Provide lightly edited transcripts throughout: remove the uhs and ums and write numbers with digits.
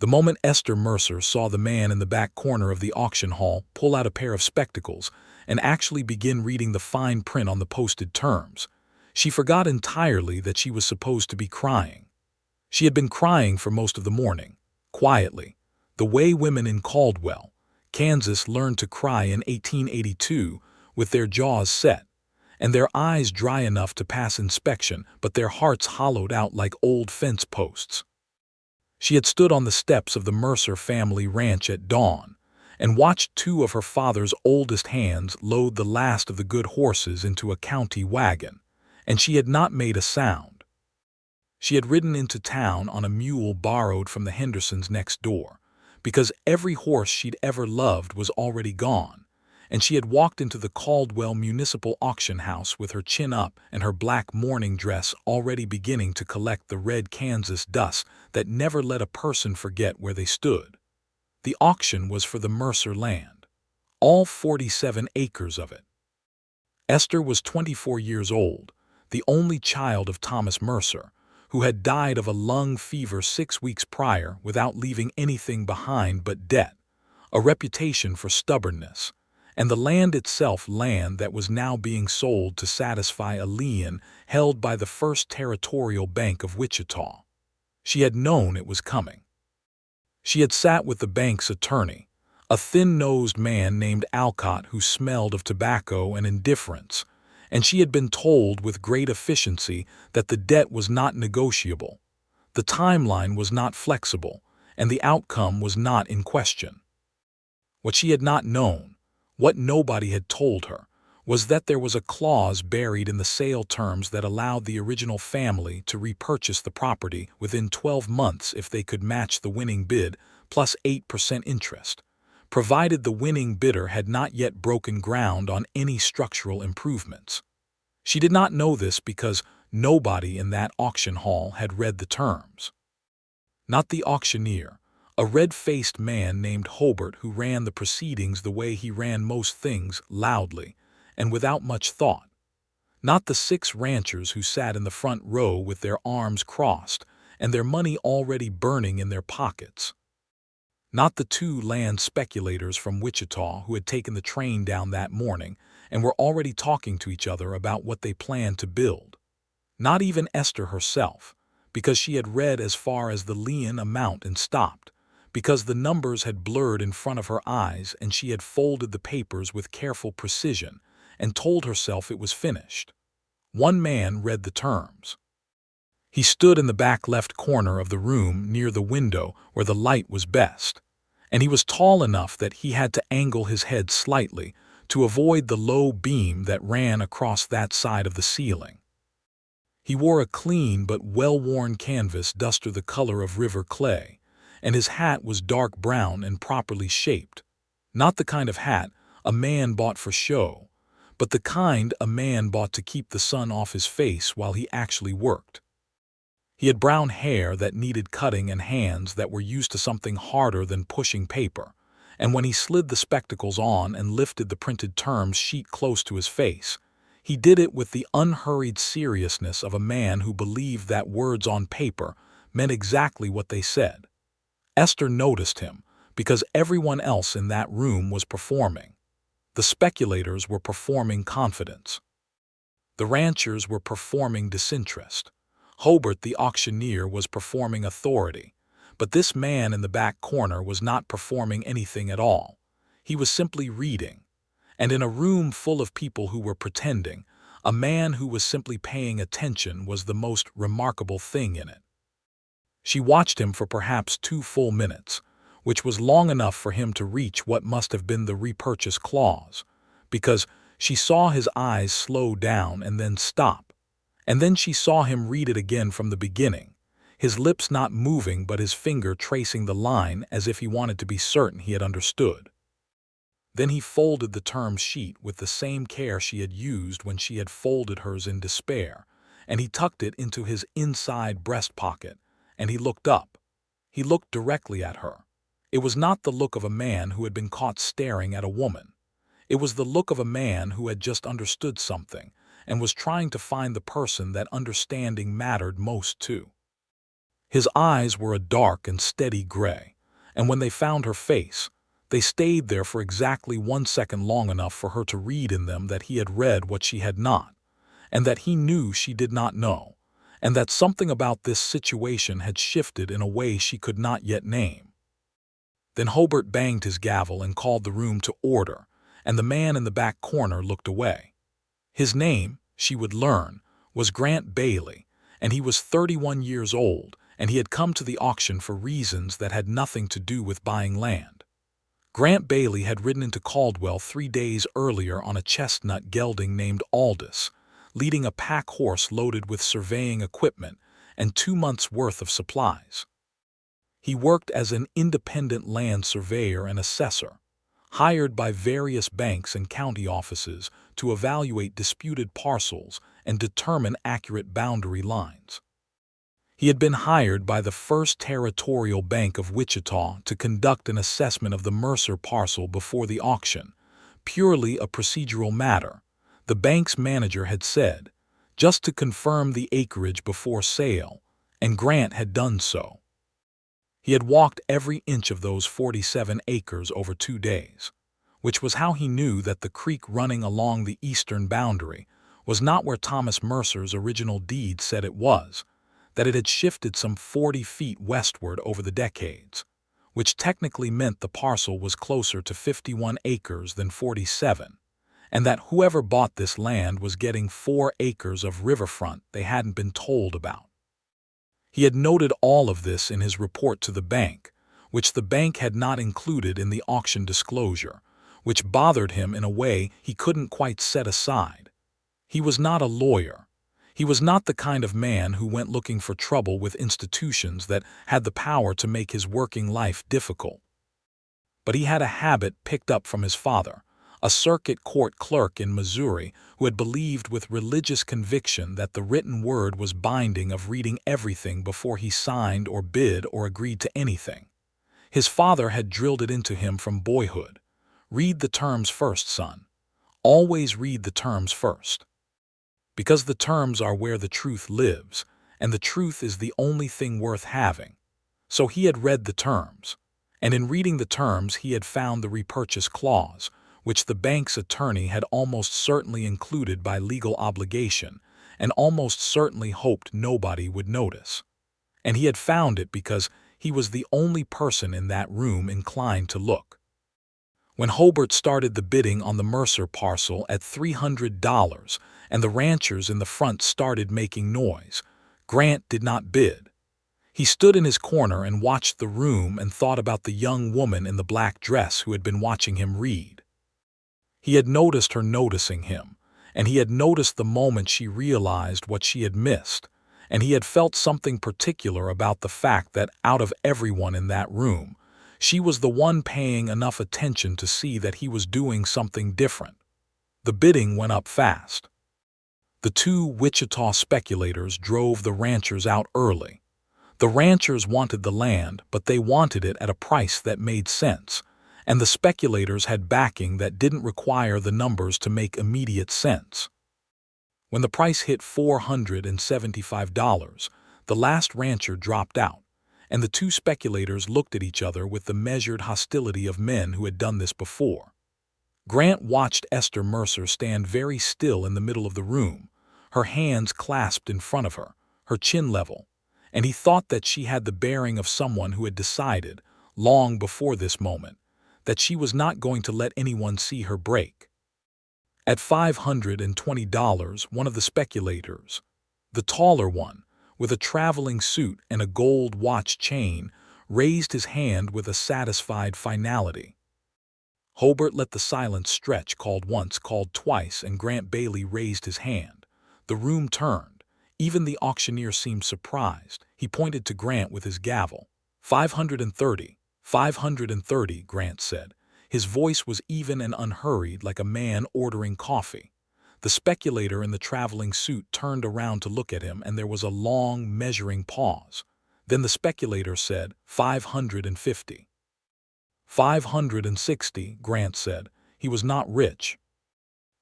The moment Esther Mercer saw the man in the back corner of the auction hall pull out a pair of spectacles and actually begin reading the fine print on the posted terms, she forgot entirely that she was supposed to be crying. She had been crying for most of the morning, quietly, the way women in Caldwell, Kansas learned to cry in 1882 with their jaws set, and their eyes dry enough to pass inspection but their hearts hollowed out like old fence posts. She had stood on the steps of the Mercer family ranch at dawn and watched two of her father's oldest hands load the last of the good horses into a county wagon, and she had not made a sound. She had ridden into town on a mule borrowed from the Hendersons next door, because every horse she'd ever loved was already gone, and she had walked into the Caldwell Municipal Auction House with her chin up and her black mourning dress already beginning to collect the red Kansas dust that never let a person forget where they stood. The auction was for the Mercer land, all 47 acres of it. Esther was 24 years old, the only child of Thomas Mercer, who had died of a lung fever 6 weeks prior without leaving anything behind but debt, a reputation for stubbornness, and the land itself, land that was now being sold to satisfy a lien held by the First Territorial Bank of Wichita. She had known it was coming. She had sat with the bank's attorney, a thin-nosed man named Alcott who smelled of tobacco and indifference, and she had been told with great efficiency that the debt was not negotiable, the timeline was not flexible, and the outcome was not in question. What she had not known, what nobody had told her, was that there was a clause buried in the sale terms that allowed the original family to repurchase the property within 12 months if they could match the winning bid plus 8% interest, provided the winning bidder had not yet broken ground on any structural improvements. She did not know this because nobody in that auction hall had read the terms. Not the auctioneer, a red-faced man named Hobart who ran the proceedings the way he ran most things, loudly and without much thought. Not the 6 ranchers who sat in the front row with their arms crossed and their money already burning in their pockets. Not the 2 land speculators from Wichita who had taken the train down that morning and were already talking to each other about what they planned to build. Not even Esther herself, because she had read as far as the lien amount and stopped, because the numbers had blurred in front of her eyes and she had folded the papers with careful precision and told herself it was finished. One man read the terms. He stood in the back left corner of the room near the window where the light was best, and he was tall enough that he had to angle his head slightly to avoid the low beam that ran across that side of the ceiling. He wore a clean but well-worn canvas duster the color of river clay, and his hat was dark brown and properly shaped. Not the kind of hat a man bought for show, but the kind a man bought to keep the sun off his face while he actually worked. He had brown hair that needed cutting and hands that were used to something harder than pushing paper, and when he slid the spectacles on and lifted the printed terms sheet close to his face, he did it with the unhurried seriousness of a man who believed that words on paper meant exactly what they said. Esther noticed him because everyone else in that room was performing. The speculators were performing confidence. The ranchers were performing disinterest. Hobart the auctioneer was performing authority, but this man in the back corner was not performing anything at all. He was simply reading. And in a room full of people who were pretending, a man who was simply paying attention was the most remarkable thing in it. She watched him for perhaps 2 full minutes, which was long enough for him to reach what must have been the repurchase clause, because she saw his eyes slow down and then stop, and then she saw him read it again from the beginning, his lips not moving but his finger tracing the line as if he wanted to be certain he had understood. Then he folded the term sheet with the same care she had used when she had folded hers in despair, and he tucked it into his inside breast pocket, and he looked up. He looked directly at her. It was not the look of a man who had been caught staring at a woman. It was the look of a man who had just understood something and was trying to find the person that understanding mattered most to. His eyes were a dark and steady gray, and when they found her face, they stayed there for exactly 1 second, long enough for her to read in them that he had read what she had not, and that he knew she did not know, and that something about this situation had shifted in a way she could not yet name. Then Hobart banged his gavel and called the room to order, and the man in the back corner looked away. His name, she would learn, was Grant Bailey, and he was 31 years old, and he had come to the auction for reasons that had nothing to do with buying land. Grant Bailey had ridden into Caldwell 3 days earlier on a chestnut gelding named Aldous, leading a pack horse loaded with surveying equipment and 2 months' worth of supplies. He worked as an independent land surveyor and assessor, hired by various banks and county offices to evaluate disputed parcels and determine accurate boundary lines. He had been hired by the First Territorial Bank of Wichita to conduct an assessment of the Mercer parcel before the auction, purely a procedural matter, the bank's manager had said, just to confirm the acreage before sale, and Grant had done so. He had walked every inch of those 47 acres over 2 days, which was how he knew that the creek running along the eastern boundary was not where Thomas Mercer's original deed said it was, that it had shifted some 40 feet westward over the decades, which technically meant the parcel was closer to 51 acres than 47, and that whoever bought this land was getting 4 acres of riverfront they hadn't been told about. He had noted all of this in his report to the bank, which the bank had not included in the auction disclosure, which bothered him in a way he couldn't quite set aside. He was not a lawyer. He was not the kind of man who went looking for trouble with institutions that had the power to make his working life difficult. But he had a habit picked up from his father, a circuit court clerk in Missouri who had believed with religious conviction that the written word was binding, of reading everything before he signed or bid or agreed to anything. His father had drilled it into him from boyhood. Read the terms first, son. Always read the terms first. Because the terms are where the truth lives, and the truth is the only thing worth having. So he had read the terms, and in reading the terms he had found the repurchase clause, which the bank's attorney had almost certainly included by legal obligation, and almost certainly hoped nobody would notice. And he had found it because he was the only person in that room inclined to look. When Hobart started the bidding on the Mercer parcel at $300 and the ranchers in the front started making noise, Grant did not bid. He stood in his corner and watched the room and thought about the young woman in the black dress who had been watching him read. He had noticed her noticing him, and he had noticed the moment she realized what she had missed, and he had felt something particular about the fact that out of everyone in that room, she was the one paying enough attention to see that he was doing something different. The bidding went up fast. The 2 Wichita speculators drove the ranchers out early. The ranchers wanted the land, but they wanted it at a price that made sense, and the speculators had backing that didn't require the numbers to make immediate sense. When the price hit $475, the last rancher dropped out, and the 2 speculators looked at each other with the measured hostility of men who had done this before. Grant watched Esther Mercer stand very still in the middle of the room, her hands clasped in front of her, her chin level, and he thought that she had the bearing of someone who had decided, long before this moment, that she was not going to let anyone see her break. At $520, one of the speculators, the taller one, with a traveling suit and a gold watch chain, raised his hand with a satisfied finality. Hobart let the silence stretch, called once, called twice, and Grant Bailey raised his hand. The room turned. Even the auctioneer seemed surprised. He pointed to Grant with his gavel. 530. 530, Grant said. His voice was even and unhurried, like a man ordering coffee. The speculator in the traveling suit turned around to look at him, and there was a long, measuring pause. Then the speculator said, 550. 560, Grant said. He was not rich.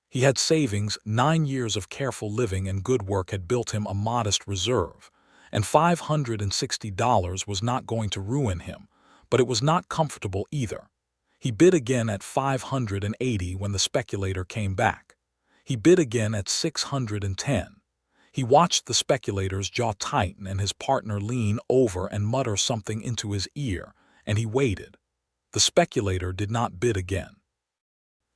He had savings. 9 years of careful living and good work had built him a modest reserve, and $560 was not going to ruin him, but it was not comfortable either. He bid again at $580 when the speculator came back. He bid again at $610. He watched the speculator's jaw tighten and his partner lean over and mutter something into his ear, and he waited. The speculator did not bid again.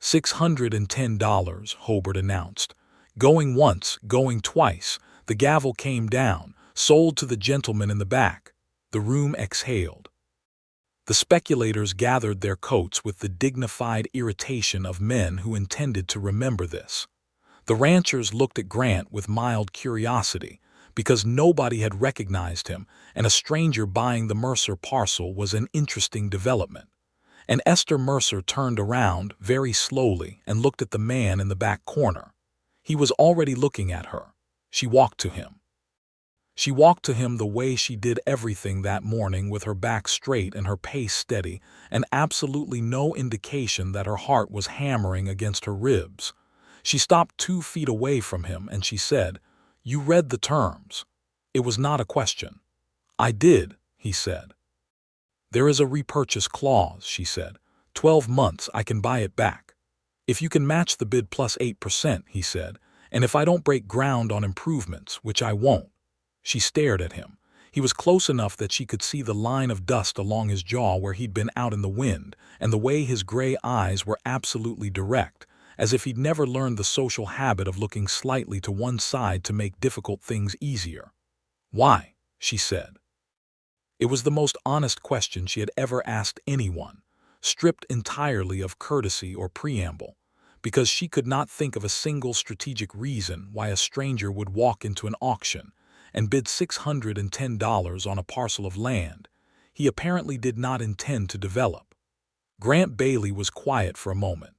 $610, Hobart announced. Going once, going twice. The gavel came down, sold to the gentleman in the back. The room exhaled. The speculators gathered their coats with the dignified irritation of men who intended to remember this. The ranchers looked at Grant with mild curiosity, because nobody had recognized him, and a stranger buying the Mercer parcel was an interesting development. And Esther Mercer turned around very slowly and looked at the man in the back corner. He was already looking at her. She walked to him. She walked to him the way she did everything that morning, with her back straight and her pace steady, and absolutely no indication that her heart was hammering against her ribs. She stopped 2 feet away from him and she said, "You read the terms." It was not a question. "I did," he said. "There is a repurchase clause," she said. 12 months, I can buy it back. If you can match the bid plus 8%, he said, and if I don't break ground on improvements, which I won't. She stared at him. He was close enough that she could see the line of dust along his jaw where he'd been out in the wind, and the way his gray eyes were absolutely direct, as if he'd never learned the social habit of looking slightly to one side to make difficult things easier. "Why?" she said. It was the most honest question she had ever asked anyone, stripped entirely of courtesy or preamble, because she could not think of a single strategic reason why a stranger would walk into an auction and bid $610 on a parcel of land he apparently did not intend to develop. Grant Bailey was quiet for a moment.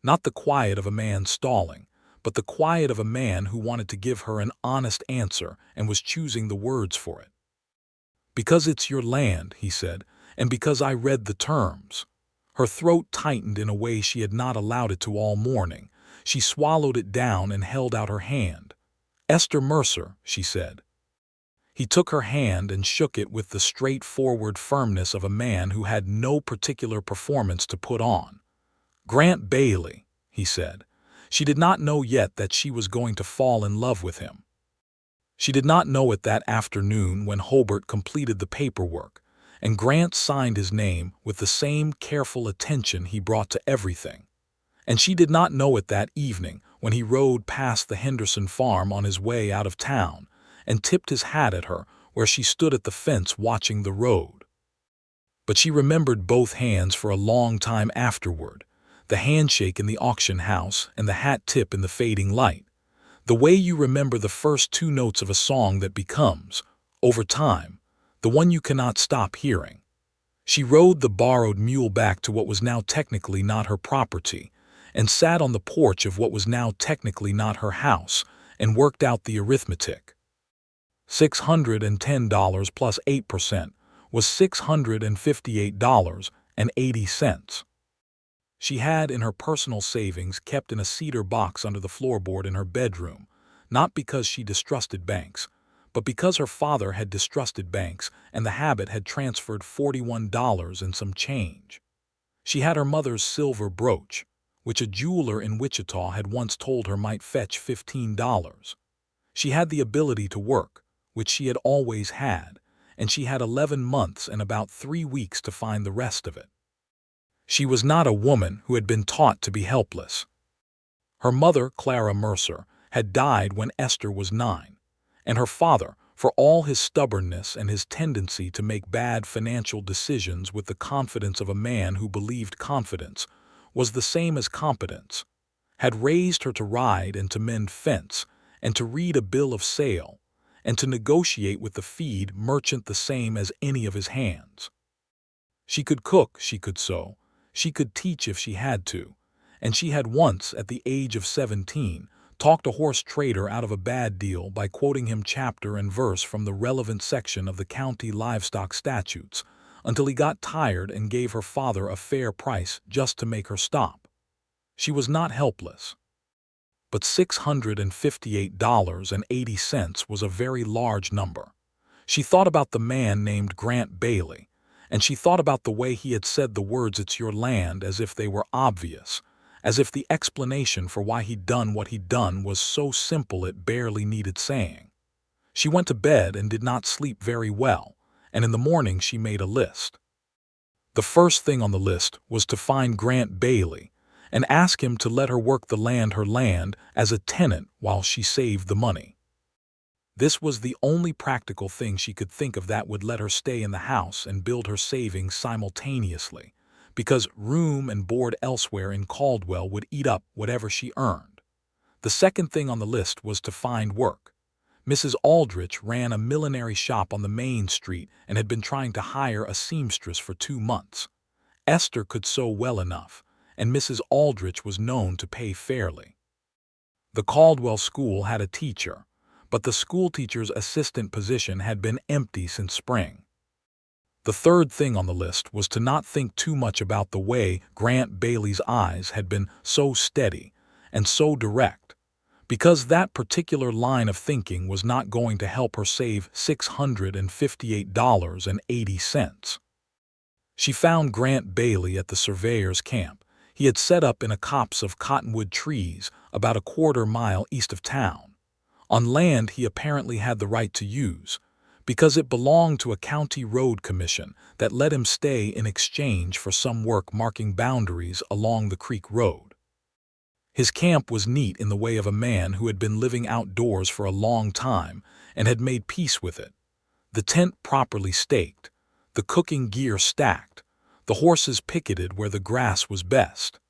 Not the quiet of a man stalling, but the quiet of a man who wanted to give her an honest answer and was choosing the words for it. "Because it's your land," he said, "and because I read the terms." Her throat tightened in a way she had not allowed it to all morning. She swallowed it down and held out her hand. "Esther Mercer," she said. He took her hand and shook it with the straightforward firmness of a man who had no particular performance to put on. "Grant Bailey," he said. She did not know yet that she was going to fall in love with him. She did not know it that afternoon when Hobart completed the paperwork, and Grant signed his name with the same careful attention he brought to everything. And she did not know it that evening when he rode past the Henderson farm on his way out of town and tipped his hat at her where she stood at the fence watching the road. But she remembered both hands for a long time afterward, the handshake in the auction house and the hat tip in the fading light. The way you remember the first 2 notes of a song that becomes, over time, the one you cannot stop hearing. She rode the borrowed mule back to what was now technically not her property, and sat on the porch of what was now technically not her house, and worked out the arithmetic. $610 plus 8% was $658.80. She had in her personal savings kept in a cedar box under the floorboard in her bedroom, not because she distrusted banks, but because her father had distrusted banks and the habit had transferred $41 and some change. She had her mother's silver brooch, which a jeweler in Wichita had once told her might fetch $15. She had the ability to work, which she had always had, and she had 11 months and about 3 weeks to find the rest of it. She was not a woman who had been taught to be helpless. Her mother, Clara Mercer, had died when Esther was 9, and her father, for all his stubbornness and his tendency to make bad financial decisions with the confidence of a man who believed confidence was the same as competence, had raised her to ride and to mend fence and to read a bill of sale and to negotiate with the feed merchant the same as any of his hands. She could cook, she could sew, she could teach if she had to, and she had once, at the age of 17, talked a horse trader out of a bad deal by quoting him chapter and verse from the relevant section of the county livestock statutes, until he got tired and gave her father a fair price just to make her stop. She was not helpless. But $658.80 was a very large number. She thought about the man named Grant Bailey, and she thought about the way he had said the words "it's your land" as if they were obvious, as if the explanation for why he'd done what he'd done was so simple it barely needed saying. She went to bed and did not sleep very well, and in the morning she made a list. The first thing on the list was to find Grant Bailey and ask him to let her work the land, her land, as a tenant while she saved the money. This was the only practical thing she could think of that would let her stay in the house and build her savings simultaneously, because room and board elsewhere in Caldwell would eat up whatever she earned. The second thing on the list was to find work. Mrs. Aldrich ran a millinery shop on the main street and had been trying to hire a seamstress for 2 months. Esther could sew well enough, and Mrs. Aldrich was known to pay fairly. The Caldwell school had a teacher, but the schoolteacher's assistant position had been empty since spring. The third thing on the list was to not think too much about the way Grant Bailey's eyes had been so steady and so direct, because that particular line of thinking was not going to help her save $658.80. She found Grant Bailey at the surveyor's camp. He had set up in a copse of cottonwood trees about a quarter-mile east of town, on land he apparently had the right to use, because it belonged to a county road commission that let him stay in exchange for some work marking boundaries along the creek road. His camp was neat in the way of a man who had been living outdoors for a long time and had made peace with it. The tent properly staked, the cooking gear stacked, the horses picketed where the grass was best.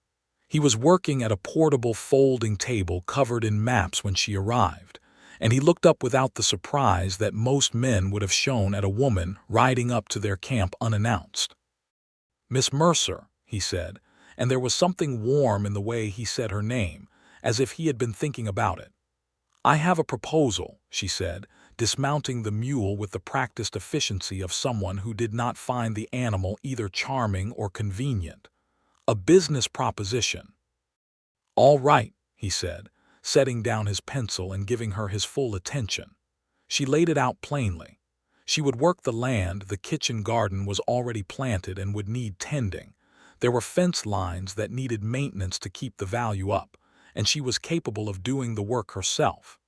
He was working at a portable folding table covered in maps when she arrived, and he looked up without the surprise that most men would have shown at a woman riding up to their camp unannounced. "Miss Mercer," he said, and there was something warm in the way he said her name, as if he had been thinking about it. "I have a proposal," she said, dismounting the mule with the practiced efficiency of someone who did not find the animal either charming or convenient. "A business proposition." "All right," he said, setting down his pencil and giving her his full attention. She laid it out plainly. She would work the land, the kitchen garden was already planted and would need tending. There were fence lines that needed maintenance to keep the value up, and she was capable of doing the work herself.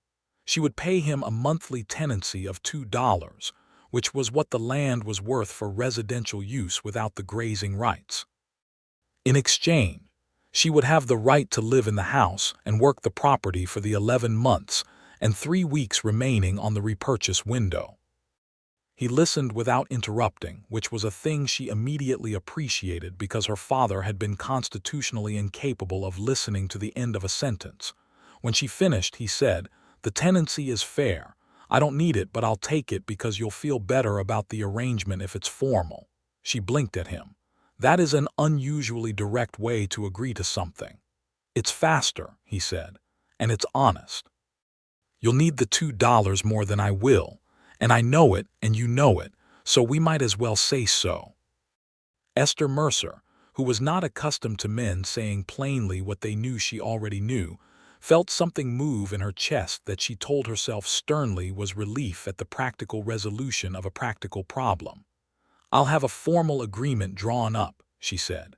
She would pay him a monthly tenancy of $2, which was what the land was worth for residential use without the grazing rights. In exchange, she would have the right to live in the house and work the property for the 11 months and 3 weeks remaining on the repurchase window. He listened without interrupting, which was a thing she immediately appreciated because her father had been constitutionally incapable of listening to the end of a sentence. When she finished, he said, "The tenancy is fair. I don't need it, but I'll take it because you'll feel better about the arrangement if it's formal." She blinked at him. "That is an unusually direct way to agree to something." "It's faster," he said, "and it's honest. You'll need the $2 more than I will, and I know it and you know it, so we might as well say so." Esther Mercer, who was not accustomed to men saying plainly what they knew she already knew, felt something move in her chest that she told herself sternly was relief at the practical resolution of a practical problem. "I'll have a formal agreement drawn up," she said.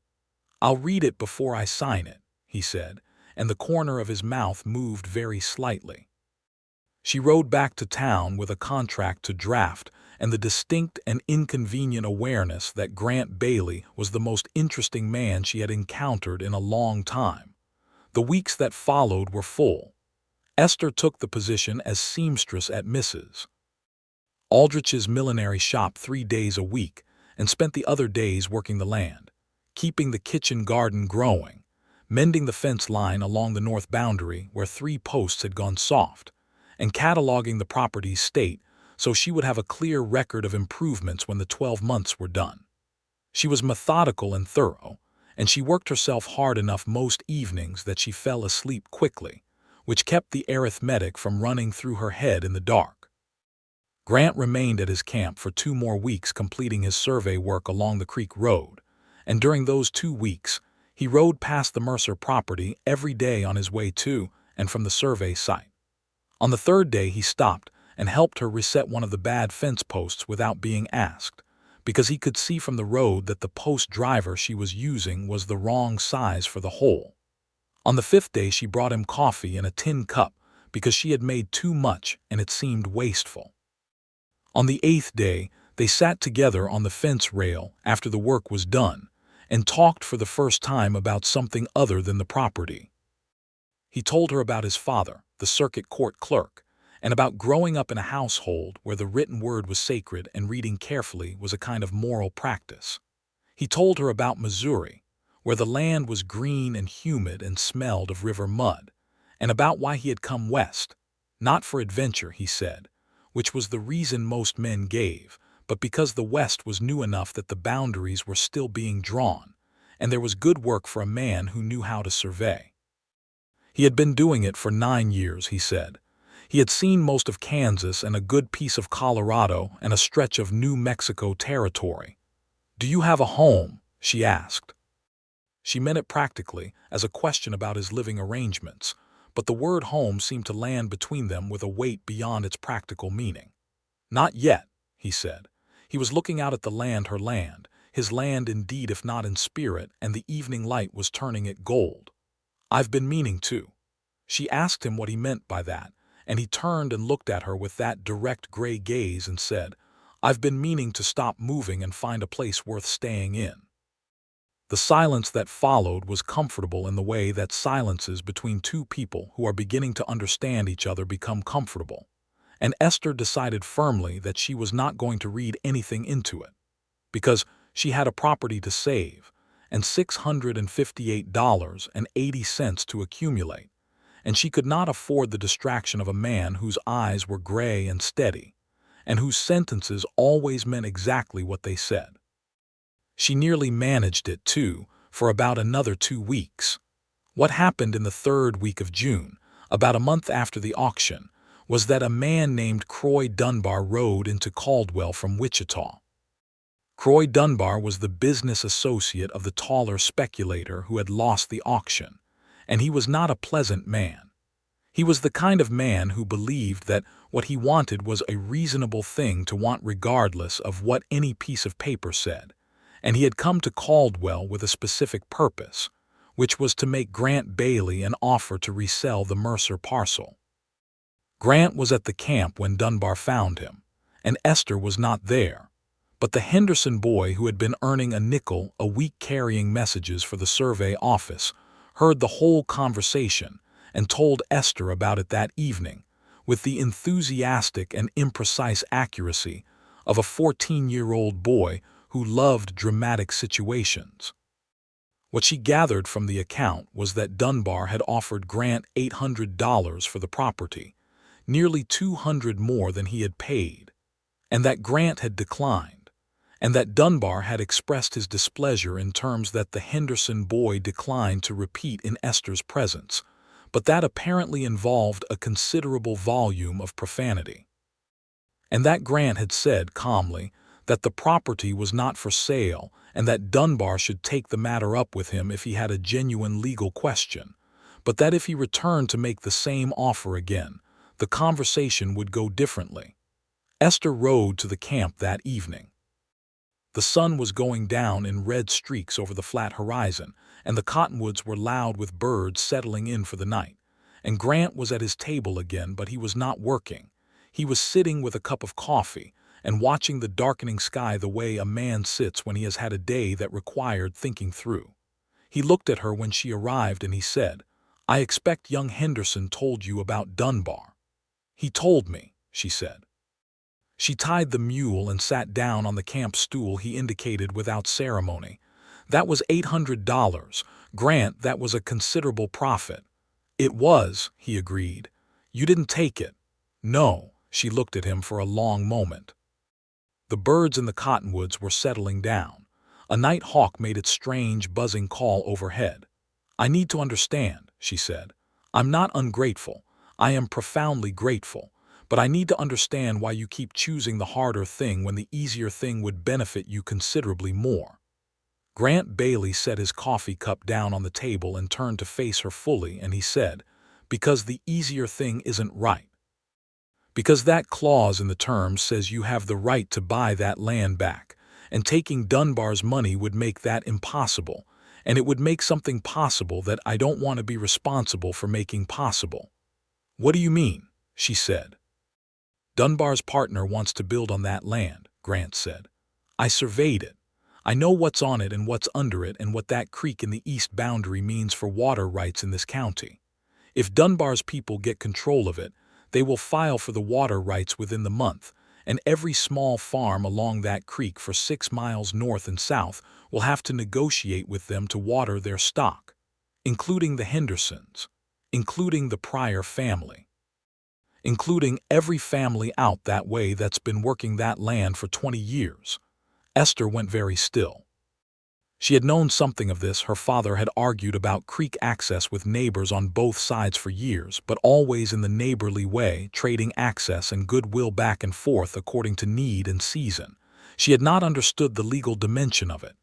"I'll read it before I sign it," he said, and the corner of his mouth moved very slightly. She rode back to town with a contract to draft and the distinct and inconvenient awareness that Grant Bailey was the most interesting man she had encountered in a long time. The weeks that followed were full. Esther took the position as seamstress at Mrs. Aldrich's millinery shop 3 days a week and spent the other days working the land, keeping the kitchen garden growing, mending the fence line along the north boundary where 3 posts had gone soft, and cataloging the property's state so she would have a clear record of improvements when the 12 months were done. She was methodical and thorough, and she worked herself hard enough most evenings that she fell asleep quickly, which kept the arithmetic from running through her head in the dark. Grant remained at his camp for 2 more weeks completing his survey work along the creek road, and during those 2 weeks, he rode past the Mercer property every day on his way to and from the survey site. On the 3rd day he stopped and helped her reset one of the bad fence posts without being asked, because he could see from the road that the post driver she was using was the wrong size for the hole. On the 5th day she brought him coffee in a tin cup because she had made too much and it seemed wasteful. On the 8th day they sat together on the fence rail after the work was done and talked for the first time about something other than the property. He told her about his father, the circuit court clerk, and about growing up in a household where the written word was sacred and reading carefully was a kind of moral practice. He told her about Missouri, where the land was green and humid and smelled of river mud, and about why he had come west, not for adventure, he said, which was the reason most men gave, but because the West was new enough that the boundaries were still being drawn, and there was good work for a man who knew how to survey. He had been doing it for 9 years, he said. He had seen most of Kansas and a good piece of Colorado and a stretch of New Mexico territory. "Do you have a home?" she asked. She meant it practically, as a question about his living arrangements, but the word home seemed to land between them with a weight beyond its practical meaning. "Not yet," he said. He was looking out at the land, her land, his land indeed if not in spirit, and the evening light was turning it gold. "I've been meaning to." She asked him what he meant by that, and he turned and looked at her with that direct gray gaze and said, "I've been meaning to stop moving and find a place worth staying in." The silence that followed was comfortable in the way that silences between two people who are beginning to understand each other become comfortable, and Esther decided firmly that she was not going to read anything into it, because she had a property to save and $658.80 to accumulate, and she could not afford the distraction of a man whose eyes were gray and steady, and whose sentences always meant exactly what they said. She nearly managed it, too, for about another 2 weeks. What happened in the 3rd week of June, about a month after the auction, was that a man named Croy Dunbar rode into Caldwell from Wichita. Croy Dunbar was the business associate of the taller speculator who had lost the auction, and he was not a pleasant man. He was the kind of man who believed that what he wanted was a reasonable thing to want regardless of what any piece of paper said, and he had come to Caldwell with a specific purpose, which was to make Grant Bailey an offer to resell the Mercer parcel. Grant was at the camp when Dunbar found him, and Esther was not there, but the Henderson boy who had been earning a nickel a week carrying messages for the survey office heard the whole conversation and told Esther about it that evening with the enthusiastic and imprecise accuracy of a 14-year-old boy who loved dramatic situations. What she gathered from the account was that Dunbar had offered Grant $800 for the property, nearly $200 more than he had paid, and that Grant had declined, and that Dunbar had expressed his displeasure in terms that the Henderson boy declined to repeat in Esther's presence, but that apparently involved a considerable volume of profanity. And that Grant had said calmly that the property was not for sale and that Dunbar should take the matter up with him if he had a genuine legal question, but that if he returned to make the same offer again, the conversation would go differently. Esther rode to the camp that evening. The sun was going down in red streaks over the flat horizon, and the cottonwoods were loud with birds settling in for the night. And Grant was at his table again, but he was not working. He was sitting with a cup of coffee and watching the darkening sky the way a man sits when he has had a day that required thinking through. He looked at her when she arrived and he said, "I expect young Henderson told you about Dunbar." "He told me," she said. She tied the mule and sat down on the camp stool he indicated without ceremony. "That was $800. Grant, that was a considerable profit." "It was," he agreed. "You didn't take it." "No." She looked at him for a long moment. The birds in the cottonwoods were settling down. A night hawk made its strange buzzing call overhead. "I need to understand," she said. "I'm not ungrateful. I am profoundly grateful. But I need to understand why you keep choosing the harder thing when the easier thing would benefit you considerably more." Grant Bailey set his coffee cup down on the table and turned to face her fully, and he said, "Because the easier thing isn't right." Because that clause in the terms says you have the right to buy that land back, and taking Dunbar's money would make that impossible, and it would make something possible that I don't want to be responsible for making possible." "What do you mean?" she said. "Dunbar's partner wants to build on that land," Grant said. "I surveyed it. I know what's on it and what's under it and what that creek in the east boundary means for water rights in this county. If Dunbar's people get control of it, they will file for the water rights within the month, and every small farm along that creek for 6 miles north and south will have to negotiate with them to water their stock, including the Hendersons, including the Pryor family, including every family out that way that's been working that land for 20 years. Esther went very still. She had known something of this. Her father had argued about creek access with neighbors on both sides for years, but always in the neighborly way, trading access and goodwill back and forth according to need and season. She had not understood the legal dimension of it.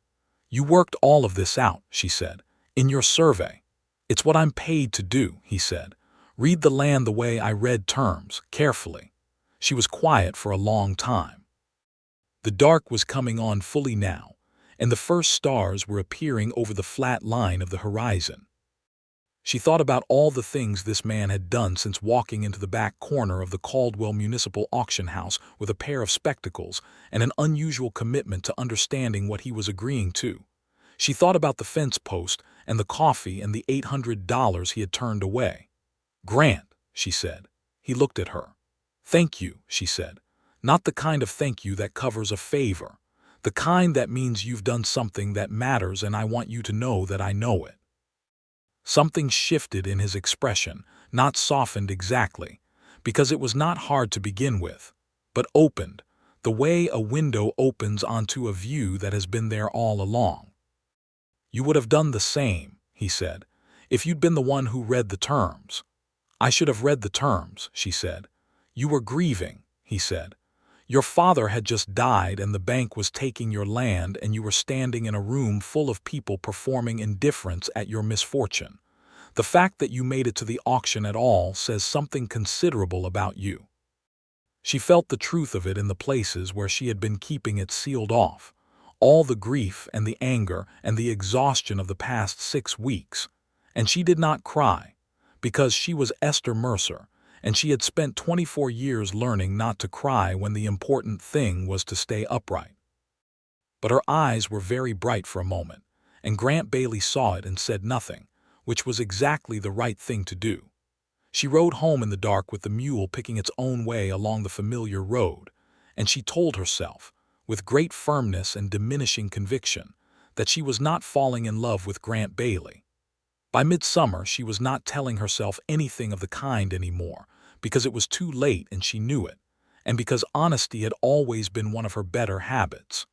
"You worked all of this out," she said, "in your survey." "It's what I'm paid to do," he said. "Read the land the way I read terms, carefully." She was quiet for a long time. The dark was coming on fully now, and the first stars were appearing over the flat line of the horizon. She thought about all the things this man had done since walking into the back corner of the Caldwell Municipal Auction House with a pair of spectacles and an unusual commitment to understanding what he was agreeing to. She thought about the fence post and the coffee and the $800 he had turned away. "Grant," she said. He looked at her. "Thank you," she said. "Not the kind of thank you that covers a favor. The kind that means you've done something that matters and I want you to know that I know it." Something shifted in his expression, not softened exactly, because it was not hard to begin with, but opened, the way a window opens onto a view that has been there all along. "You would have done the same," he said, "if you'd been the one who read the terms." "I should have read the terms," she said. "You were grieving," he said. "Your father had just died and the bank was taking your land and you were standing in a room full of people performing indifference at your misfortune. The fact that you made it to the auction at all says something considerable about you." She felt the truth of it in the places where she had been keeping it sealed off, all the grief and the anger and the exhaustion of the past 6 weeks, and she did not cry, because she was Esther Mercer, and she had spent 24 years learning not to cry when the important thing was to stay upright. But her eyes were very bright for a moment, and Grant Bailey saw it and said nothing, which was exactly the right thing to do. She rode home in the dark with the mule picking its own way along the familiar road, and she told herself, with great firmness and diminishing conviction, that she was not falling in love with Grant Bailey. By midsummer she was not telling herself anything of the kind anymore, because it was too late and she knew it, and because honesty had always been one of her better habits.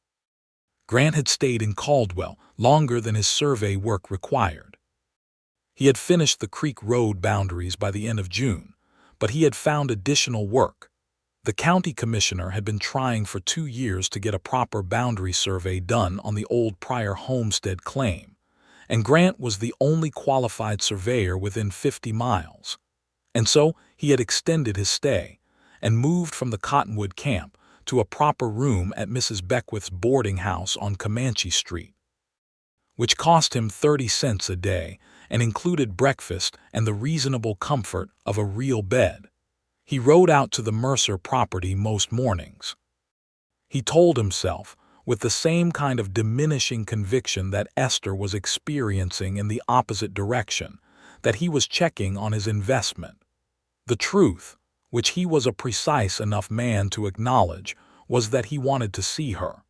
Grant had stayed in Caldwell longer than his survey work required. He had finished the creek road boundaries by the end of June, but he had found additional work. The county commissioner had been trying for 2 years to get a proper boundary survey done on the old Pryor homestead claim, and Grant was the only qualified surveyor within 50 miles. And so he had extended his stay and moved from the Cottonwood camp to a proper room at Mrs. Beckwith's boarding house on Comanche Street, which cost him 30 cents a day and included breakfast and the reasonable comfort of a real bed. He rode out to the Mercer property most mornings. He told himself, with the same kind of diminishing conviction that Esther was experiencing in the opposite direction, that he was checking on his investment. The truth, which he was a precise enough man to acknowledge, was that he wanted to see her.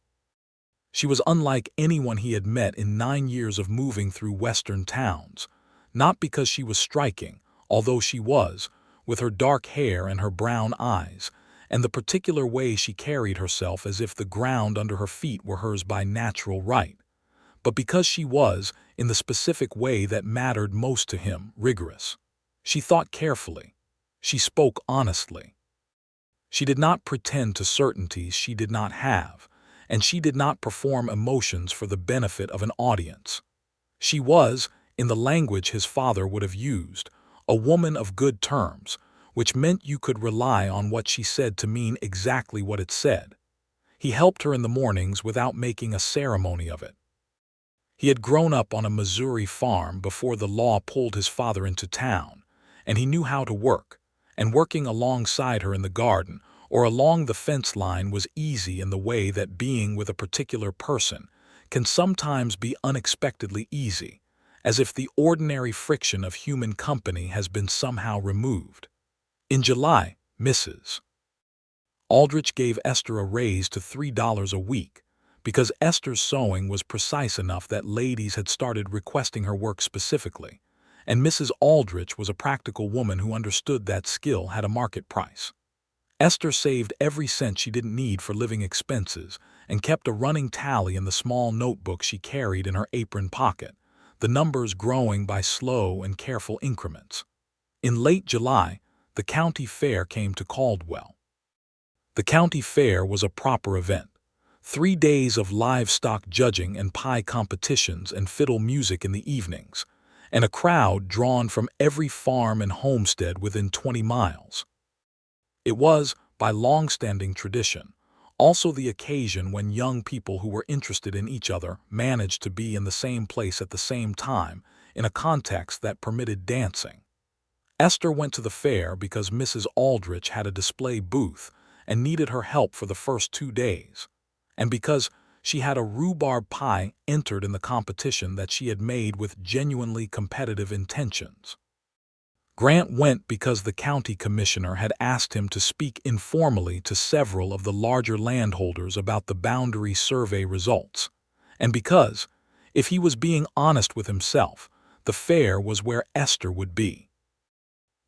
She was unlike anyone he had met in 9 years of moving through western towns, not because she was striking, although she was, with her dark hair and her brown eyes, and the particular way she carried herself as if the ground under her feet were hers by natural right, but because she was, in the specific way that mattered most to him, rigorous. She thought carefully. She spoke honestly. She did not pretend to certainties she did not have, and she did not perform emotions for the benefit of an audience. She was, in the language his father would have used, a woman of good terms, which meant you could rely on what she said to mean exactly what it said. He helped her in the mornings without making a ceremony of it. He had grown up on a Missouri farm before the law pulled his father into town, and he knew how to work, and working alongside her in the garden or along the fence line was easy in the way that being with a particular person can sometimes be unexpectedly easy, as if the ordinary friction of human company has been somehow removed. In July, Mrs. Aldrich gave Esther a raise to $3 a week, because Esther's sewing was precise enough that ladies had started requesting her work specifically, and Mrs. Aldrich was a practical woman who understood that skill had a market price. Esther saved every cent she didn't need for living expenses and kept a running tally in the small notebook she carried in her apron pocket, the numbers growing by slow and careful increments. In late July, the county fair came to Caldwell. The county fair was a proper event. 3 days of livestock judging and pie competitions and fiddle music in the evenings, and a crowd drawn from every farm and homestead within 20 miles. It was, by long-standing tradition, also the occasion when young people who were interested in each other managed to be in the same place at the same time in a context that permitted dancing. Esther went to the fair because Mrs. Aldrich had a display booth and needed her help for the first 2 days, and because she had a rhubarb pie entered in the competition that she had made with genuinely competitive intentions. Grant went because the county commissioner had asked him to speak informally to several of the larger landholders about the boundary survey results, and because, if he was being honest with himself, the fair was where Esther would be.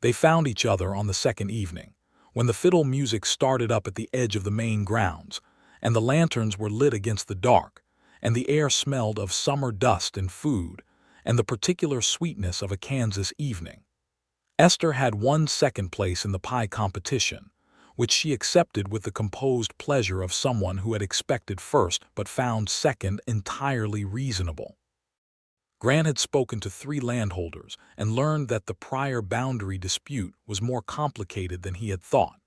They found each other on the second evening, when the fiddle music started up at the edge of the main grounds, and the lanterns were lit against the dark, and the air smelled of summer dust and food, and the particular sweetness of a Kansas evening. Esther had won second place in the pie competition, which she accepted with the composed pleasure of someone who had expected first but found second entirely reasonable. Grant had spoken to 3 landholders and learned that the prior boundary dispute was more complicated than he had thought,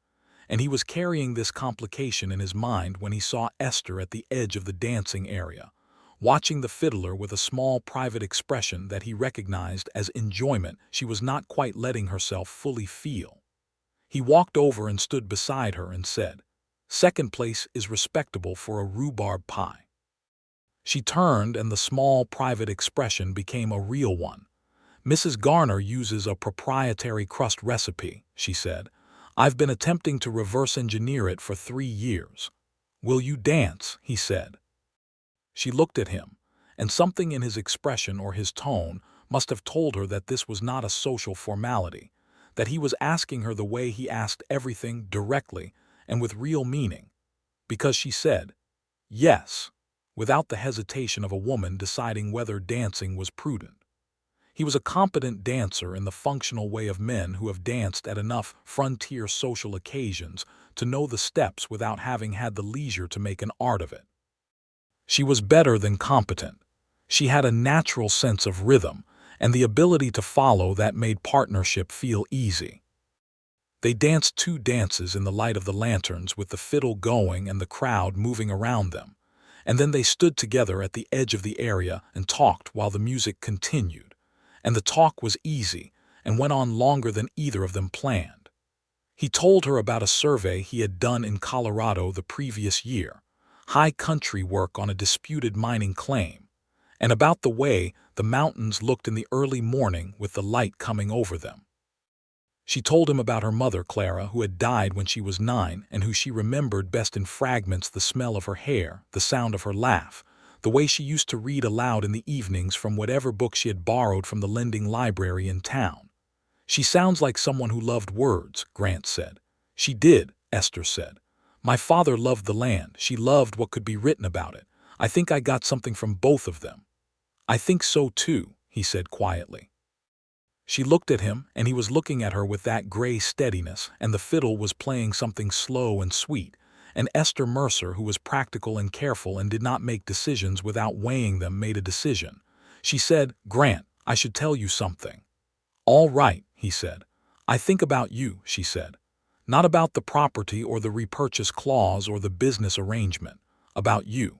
and he was carrying this complication in his mind when he saw Esther at the edge of the dancing area, watching the fiddler with a small private expression that he recognized as enjoyment she was not quite letting herself fully feel. He walked over and stood beside her and said, "Second place is respectable for a rhubarb pie." She turned and the small private expression became a real one. "Mrs. Garner uses a proprietary crust recipe," she said. "I've been attempting to reverse engineer it for 3 years. Will you dance?" he said. She looked at him, and something in his expression or his tone must have told her that this was not a social formality, that he was asking her the way he asked everything, directly and with real meaning, because she said, "Yes," without the hesitation of a woman deciding whether dancing was prudent. He was a competent dancer in the functional way of men who have danced at enough frontier social occasions to know the steps without having had the leisure to make an art of it. She was better than competent. She had a natural sense of rhythm and the ability to follow that made partnership feel easy. They danced 2 dances in the light of the lanterns with the fiddle going and the crowd moving around them, and then they stood together at the edge of the area and talked while the music continued, and the talk was easy and went on longer than either of them planned. He told her about a survey he had done in Colorado the previous year, high country work on a disputed mining claim, and about the way the mountains looked in the early morning with the light coming over them. She told him about her mother, Clara, who had died when she was 9 and who she remembered best in fragments: the smell of her hair, the sound of her laugh, the way she used to read aloud in the evenings from whatever book she had borrowed from the lending library in town. "She sounds like someone who loved words," Grant said. "She did," Esther said. "My father loved the land. She loved what could be written about it. I think I got something from both of them." "I think so too," he said quietly. She looked at him, and he was looking at her with that gray steadiness, and the fiddle was playing something slow and sweet, and Esther Mercer, who was practical and careful and did not make decisions without weighing them, made a decision. She said, "Grant, I should tell you something." "All right," he said. "I think about you," she said. "Not about the property or the repurchase clause or the business arrangement. About you.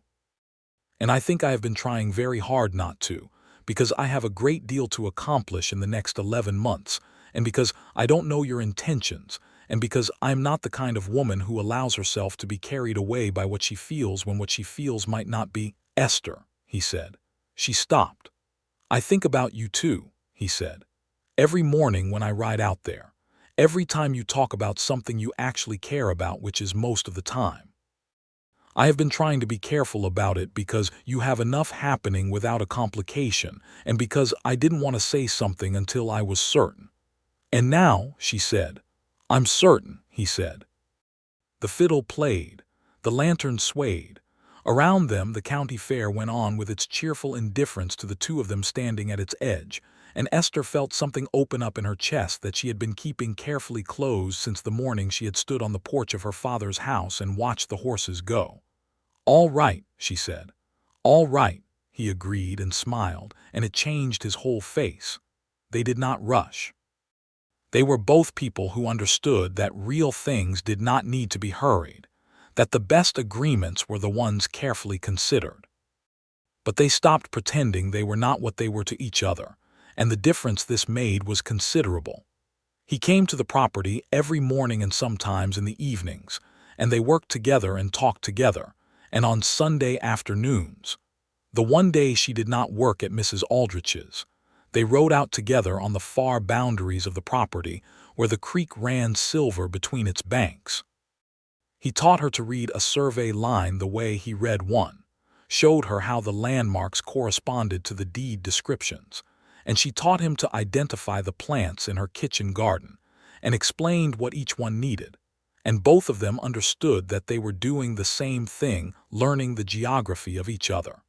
And I think I have been trying very hard not to, because I have a great deal to accomplish in the next 11 months, and because I don't know your intentions, and because I'm not the kind of woman who allows herself to be carried away by what she feels when what she feels might not be." "Esther," he said. She stopped. "I think about you too," he said. "Every morning when I ride out there. Every time you talk about something you actually care about, which is most of the time. I have been trying to be careful about it because you have enough happening without a complication, and because I didn't want to say something until I was certain. And now," she said. "I'm certain," he said. The fiddle played. The lantern swayed. Around them the county fair went on with its cheerful indifference to the two of them standing at its edge, and Esther felt something open up in her chest that she had been keeping carefully closed since the morning she had stood on the porch of her father's house and watched the horses go. "All right," she said. "All right," he agreed and smiled, and it changed his whole face. They did not rush. They were both people who understood that real things did not need to be hurried, that the best agreements were the ones carefully considered. But they stopped pretending they were not what they were to each other, and the difference this made was considerable. He came to the property every morning and sometimes in the evenings, and they worked together and talked together, and on Sunday afternoons. The one day she did not work at Mrs. Aldrich's, they rode out together on the far boundaries of the property where the creek ran silver between its banks. He taught her to read a survey line the way he read one, showed her how the landmarks corresponded to the deed descriptions, and she taught him to identify the plants in her kitchen garden, and explained what each one needed, and both of them understood that they were doing the same thing, learning the geography of each other.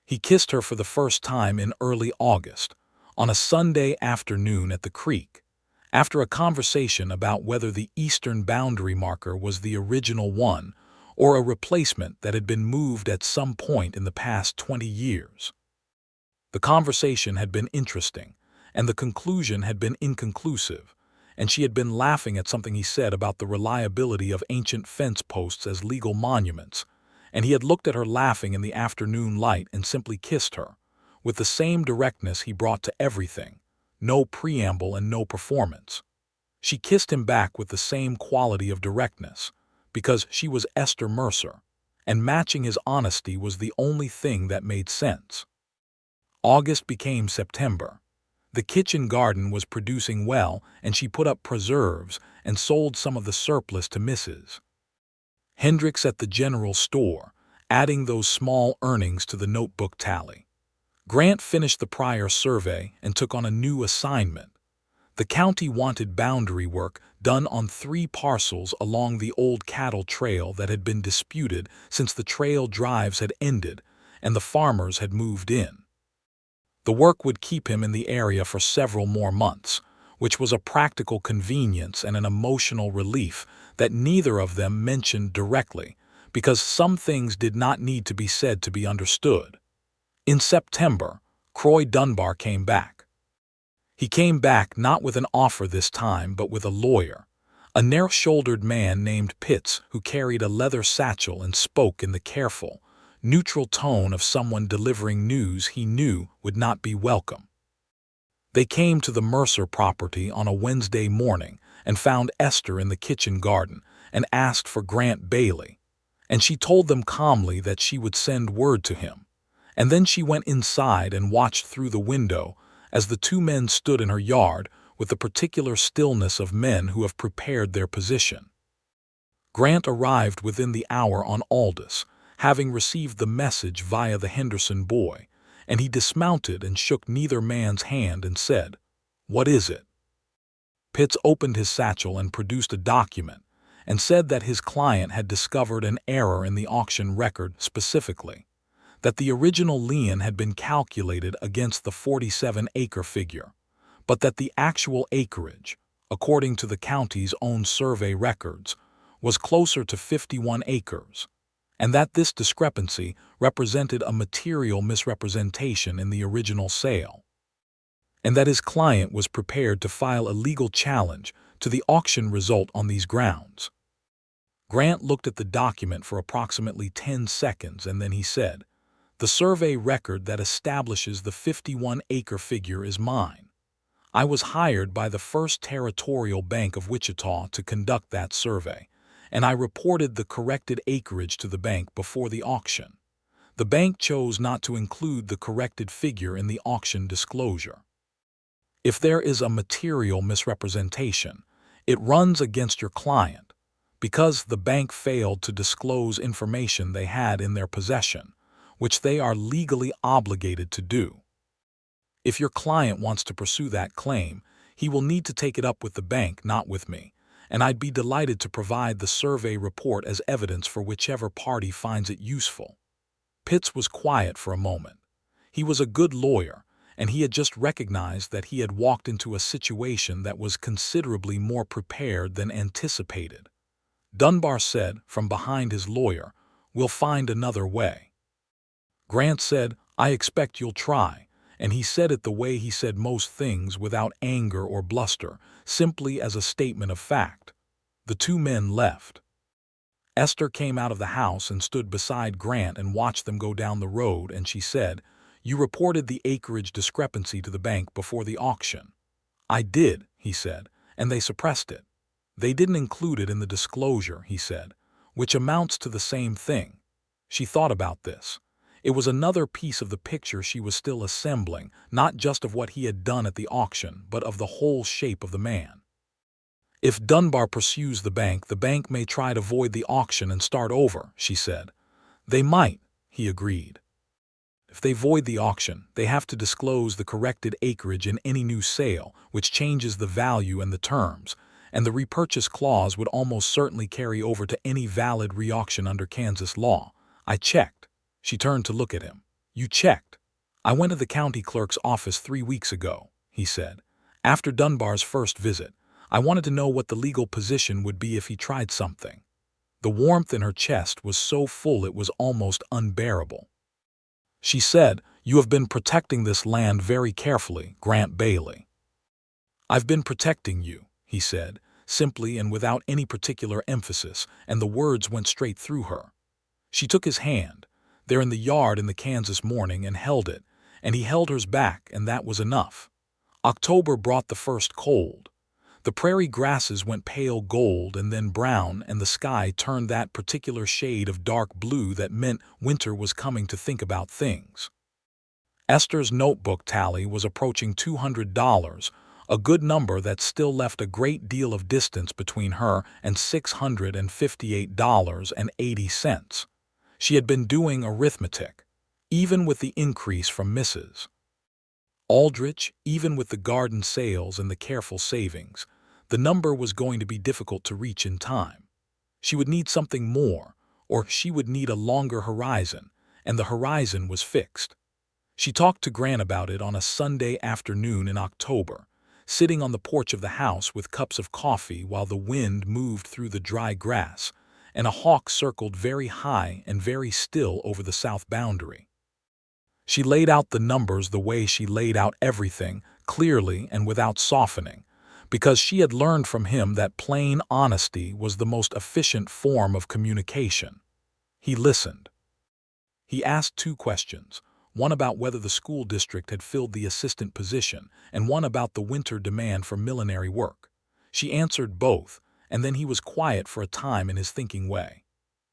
He kissed her for the first time in early August, on a Sunday afternoon at the creek, after a conversation about whether the eastern boundary marker was the original one or a replacement that had been moved at some point in the past 20 years. The conversation had been interesting, and the conclusion had been inconclusive, and she had been laughing at something he said about the reliability of ancient fence posts as legal monuments, and he had looked at her laughing in the afternoon light and simply kissed her, with the same directness he brought to everything, no preamble and no performance. She kissed him back with the same quality of directness, because she was Esther Mercer, and matching his honesty was the only thing that made sense. August became September. The kitchen garden was producing well, and she put up preserves and sold some of the surplus to Mrs. Hendricks at the general store, adding those small earnings to the notebook tally. Grant finished the prior survey and took on a new assignment. The county wanted boundary work done on 3 parcels along the old cattle trail that had been disputed since the trail drives had ended and the farmers had moved in. The work would keep him in the area for several more months, which was a practical convenience and an emotional relief that neither of them mentioned directly, because some things did not need to be said to be understood. In September, Croy Dunbar came back. He came back not with an offer this time, but with a lawyer, a narrow-shouldered man named Pitts who carried a leather satchel and spoke in the careful, neutral tone of someone delivering news he knew would not be welcome. They came to the Mercer property on a Wednesday morning and found Esther in the kitchen garden and asked for Grant Bailey, and she told them calmly that she would send word to him, and then she went inside and watched through the window as the 2 men stood in her yard with the particular stillness of men who have prepared their position. Grant arrived within the hour on Aldous, having received the message via the Henderson boy, and he dismounted and shook neither man's hand and said, "What is it?" Pitts opened his satchel and produced a document, and said that his client had discovered an error in the auction record specifically, that the original lien had been calculated against the 47-acre figure, but that the actual acreage, according to the county's own survey records, was closer to 51 acres, and that this discrepancy represented a material misrepresentation in the original sale. and that his client was prepared to file a legal challenge to the auction result on these grounds. Grant looked at the document for approximately 10 seconds, and then he said, "The survey record that establishes the 51-acre figure is mine. I was hired by the First Territorial Bank of Wichita to conduct that survey, and I reported the corrected acreage to the bank before the auction. The bank chose not to include the corrected figure in the auction disclosure. If there is a material misrepresentation, it runs against your client because the bank failed to disclose information they had in their possession, which they are legally obligated to do. If your client wants to pursue that claim, he will need to take it up with the bank, not with me, and I'd be delighted to provide the survey report as evidence for whichever party finds it useful." Pitts was quiet for a moment. He was a good lawyer, and he had just recognized that he had walked into a situation that was considerably more prepared than anticipated. Dunbar said, from behind his lawyer, "We'll find another way." Grant said, "I expect you'll try," and he said it the way he said most things, without anger or bluster, simply as a statement of fact. The two men left. Esther came out of the house and stood beside Grant and watched them go down the road, and she said, "You reported the acreage discrepancy to the bank before the auction." "I did," he said, "and they suppressed it. They didn't include it in the disclosure," he said, "which amounts to the same thing." She thought about this. It was another piece of the picture she was still assembling, not just of what he had done at the auction, but of the whole shape of the man. "If Dunbar pursues the bank may try to void the auction and start over," she said. "They might," he agreed. "If they void the auction, they have to disclose the corrected acreage in any new sale, which changes the value and the terms, and the repurchase clause would almost certainly carry over to any valid reauction under Kansas law. I checked." She turned to look at him. "You checked?" "I went to the county clerk's office 3 weeks ago," he said, "after Dunbar's first visit. I wanted to know what the legal position would be if he tried something." The warmth in her chest was so full it was almost unbearable. She said, "You have been protecting this land very carefully, Grant Bailey." "I've been protecting you," he said, simply and without any particular emphasis, and the words went straight through her. She took his hand, there in the yard in the Kansas morning, and held it, and he held hers back, and that was enough. October brought the first cold. The prairie grasses went pale gold and then brown, and the sky turned that particular shade of dark blue that meant winter was coming to think about things. Esther's notebook tally was approaching $200, a good number that still left a great deal of distance between her and $658.80. She had been doing arithmetic, even with the increase from Mrs. Aldrich, even with the garden sales and the careful savings. The number was going to be difficult to reach in time. She would need something more, or she would need a longer horizon, and the horizon was fixed. She talked to Grant about it on a Sunday afternoon in October, sitting on the porch of the house with cups of coffee while the wind moved through the dry grass, and a hawk circled very high and very still over the south boundary. She laid out the numbers the way she laid out everything, clearly and without softening, because she had learned from him that plain honesty was the most efficient form of communication. He listened. He asked 2 questions, one about whether the school district had filled the assistant position, and one about the winter demand for millinery work. She answered both, and then he was quiet for a time in his thinking way.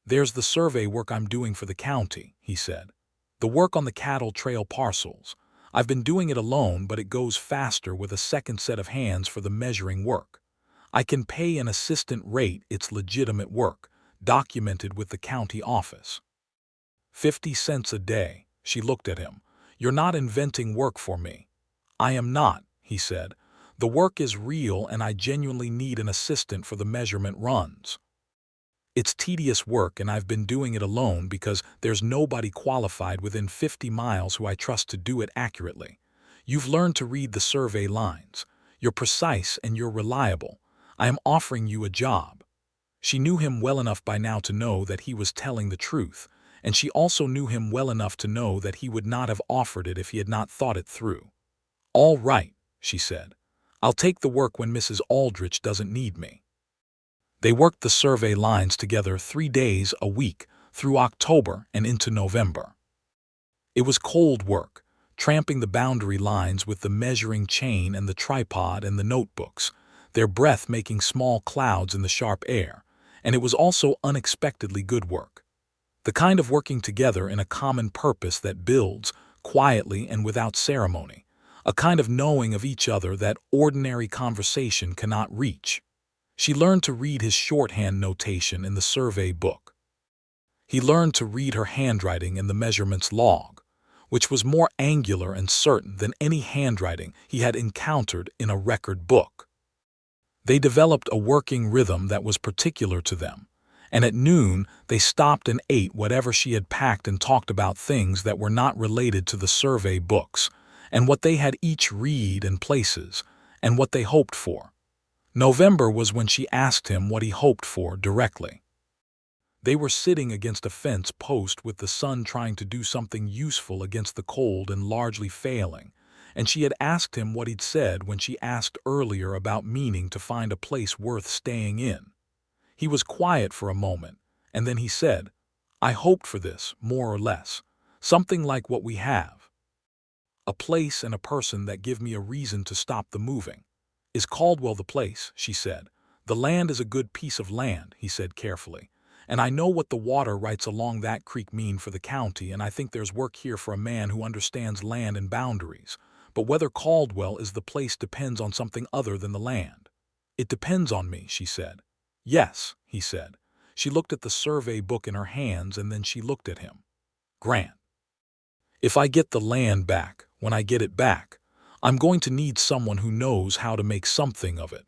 "There's the survey work I'm doing for the county," he said. "The work on the cattle trail parcels. I've been doing it alone, but it goes faster with a second set of hands for the measuring work. I can pay an assistant rate. It's legitimate work, documented with the county office. 50 cents a day." She looked at him. "You're not inventing work for me." "I am not," he said. "The work is real, and I genuinely need an assistant for the measurement runs. It's tedious work, and I've been doing it alone because there's nobody qualified within 50 miles who I trust to do it accurately. You've learned to read the survey lines. You're precise and you're reliable. I am offering you a job." She knew him well enough by now to know that he was telling the truth, and she also knew him well enough to know that he would not have offered it if he had not thought it through. "All right," she said. "I'll take the work when Mrs. Aldrich doesn't need me." They worked the survey lines together 3 days a week through October and into November. It was cold work, tramping the boundary lines with the measuring chain and the tripod and the notebooks, their breath making small clouds in the sharp air, and it was also unexpectedly good work. The kind of working together in a common purpose that builds, quietly and without ceremony, a kind of knowing of each other that ordinary conversation cannot reach. She learned to read his shorthand notation in the survey book. He learned to read her handwriting in the measurements log, which was more angular and certain than any handwriting he had encountered in a record book. They developed a working rhythm that was particular to them, and at noon they stopped and ate whatever she had packed and talked about things that were not related to the survey books, and what they had each read and places, and what they hoped for. November was when she asked him what he hoped for directly. They were sitting against a fence post with the sun trying to do something useful against the cold and largely failing, and she had asked him what he'd said when she asked earlier about meaning to find a place worth staying in. He was quiet for a moment, and then he said, "I hoped for this, more or less, something like what we have. A place and a person that give me a reason to stop the moving." "Is Caldwell the place?" she said. "The land is a good piece of land," he said carefully, "and I know what the water rights along that creek mean for the county, and I think there's work here for a man who understands land and boundaries. But whether Caldwell is the place depends on something other than the land." "It depends on me," she said. "Yes," he said. She looked at the survey book in her hands, and then she looked at him. "Grant, if I get the land back, when I get it back, I'm going to need someone who knows how to make something of it.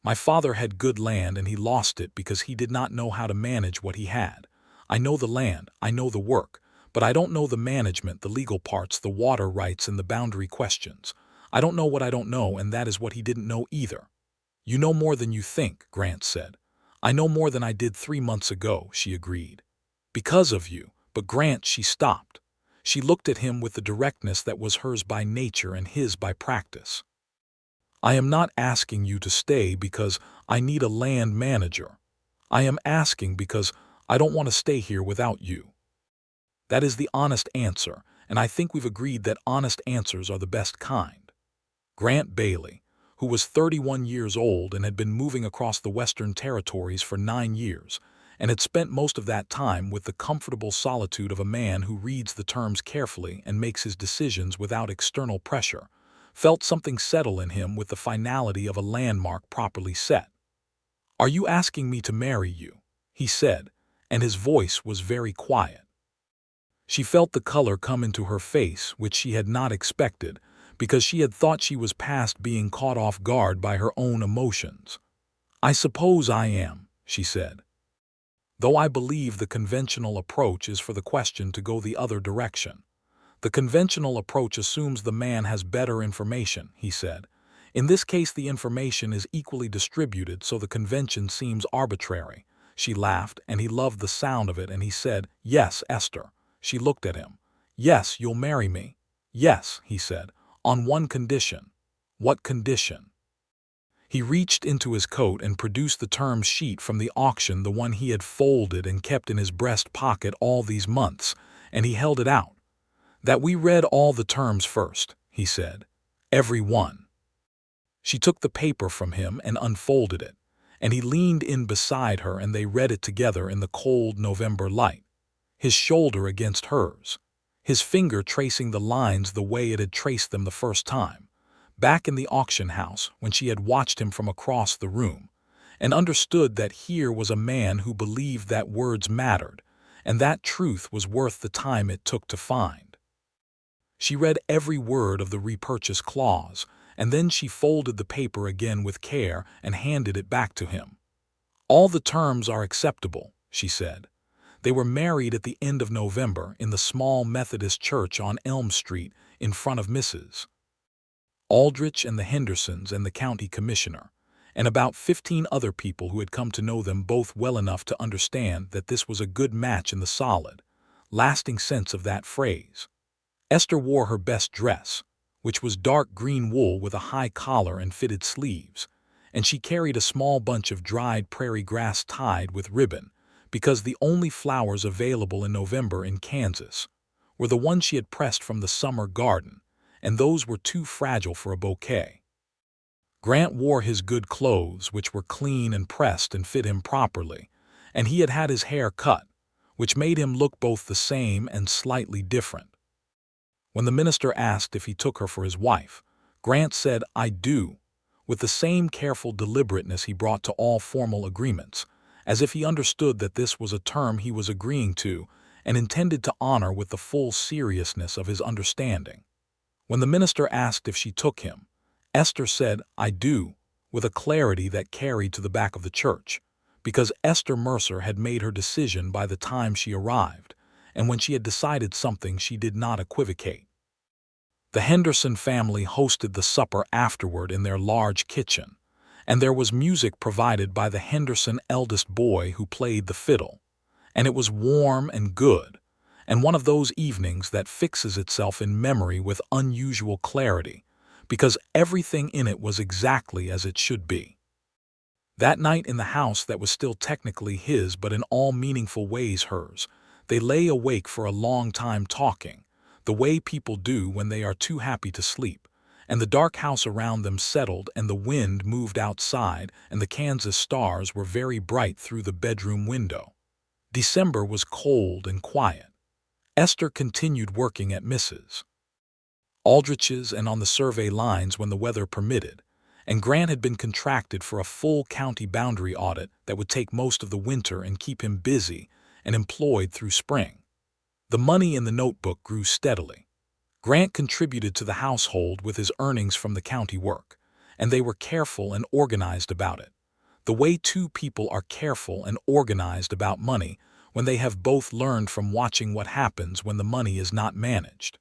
My father had good land and he lost it because he did not know how to manage what he had. I know the land, I know the work, but I don't know the management, the legal parts, the water rights, and the boundary questions. I don't know what I don't know, and that is what he didn't know either." "You know more than you think," Grant said. "I know more than I did 3 months ago," she agreed. "Because of you." But Grant, she stopped. She looked at him with the directness that was hers by nature and his by practice. "I am not asking you to stay because I need a land manager. I am asking because I don't want to stay here without you." That is the honest answer, and I think we've agreed that honest answers are the best kind. Grant Bailey, who was 31 years old and had been moving across the Western Territories for 9 years, and had spent most of that time with the comfortable solitude of a man who reads the terms carefully and makes his decisions without external pressure, felt something settle in him with the finality of a landmark properly set. "Are you asking me to marry you?" he said, and his voice was very quiet. She felt the color come into her face, which she had not expected, because she had thought she was past being caught off guard by her own emotions. "I suppose I am," she said. "Though I believe the conventional approach is for the question to go the other direction. The conventional approach assumes the man has better information," he said. "In this case the information is equally distributed, so the convention seems arbitrary." She laughed, and he loved the sound of it, and he said, "Yes, Esther." She looked at him. "Yes, you'll marry me." "Yes," he said, "on one condition." "What condition?" He reached into his coat and produced the term sheet from the auction, the one he had folded and kept in his breast pocket all these months, and he held it out. "That we read all the terms first," he said. "Every one." She took the paper from him and unfolded it, and he leaned in beside her and they read it together in the cold November light, his shoulder against hers, his finger tracing the lines the way it had traced them the first time, back in the auction house when she had watched him from across the room, and understood that here was a man who believed that words mattered, and that truth was worth the time it took to find. She read every word of the repurchase clause, and then she folded the paper again with care and handed it back to him. "All the terms are acceptable," she said. They were married at the end of November in the small Methodist church on Elm Street in front of Mrs. Aldrich and the Hendersons and the county commissioner, and about 15 other people who had come to know them both well enough to understand that this was a good match in the solid, lasting sense of that phrase. Esther wore her best dress, which was dark green wool with a high collar and fitted sleeves, and she carried a small bunch of dried prairie grass tied with ribbon, because the only flowers available in November in Kansas were the ones she had pressed from the summer garden, and those were too fragile for a bouquet. Grant wore his good clothes, which were clean and pressed and fit him properly, and he had had his hair cut, which made him look both the same and slightly different. When the minister asked if he took her for his wife, Grant said, "I do," with the same careful deliberateness he brought to all formal agreements, as if he understood that this was a term he was agreeing to and intended to honor with the full seriousness of his understanding. When the minister asked if she took him, Esther said, "I do," with a clarity that carried to the back of the church, because Esther Mercer had made her decision by the time she arrived, and when she had decided something she did not equivocate. The Henderson family hosted the supper afterward in their large kitchen, and there was music provided by the Henderson eldest boy who played the fiddle, and it was warm and good, and one of those evenings that fixes itself in memory with unusual clarity, because everything in it was exactly as it should be. That night in the house that was still technically his but in all meaningful ways hers, they lay awake for a long time talking, the way people do when they are too happy to sleep, and the dark house around them settled and the wind moved outside and the Kansas stars were very bright through the bedroom window. December was cold and quiet. Esther continued working at Mrs. Aldrich's and on the survey lines when the weather permitted, and Grant had been contracted for a full county boundary audit that would take most of the winter and keep him busy and employed through spring. The money in the notebook grew steadily. Grant contributed to the household with his earnings from the county work, and they were careful and organized about it, the way two people are careful and organized about money when they have both learned from watching what happens when the money is not managed.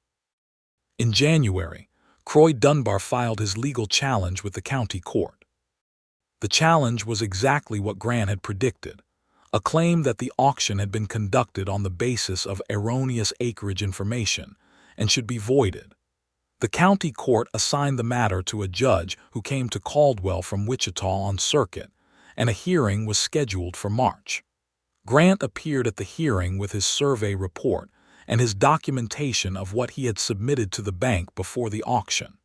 In January, Croy Dunbar filed his legal challenge with the county court. The challenge was exactly what Grant had predicted, a claim that the auction had been conducted on the basis of erroneous acreage information and should be voided. The county court assigned the matter to a judge who came to Caldwell from Wichita on circuit, and a hearing was scheduled for March. Grant appeared at the hearing with his survey report and his documentation of what he had submitted to the bank before the auction.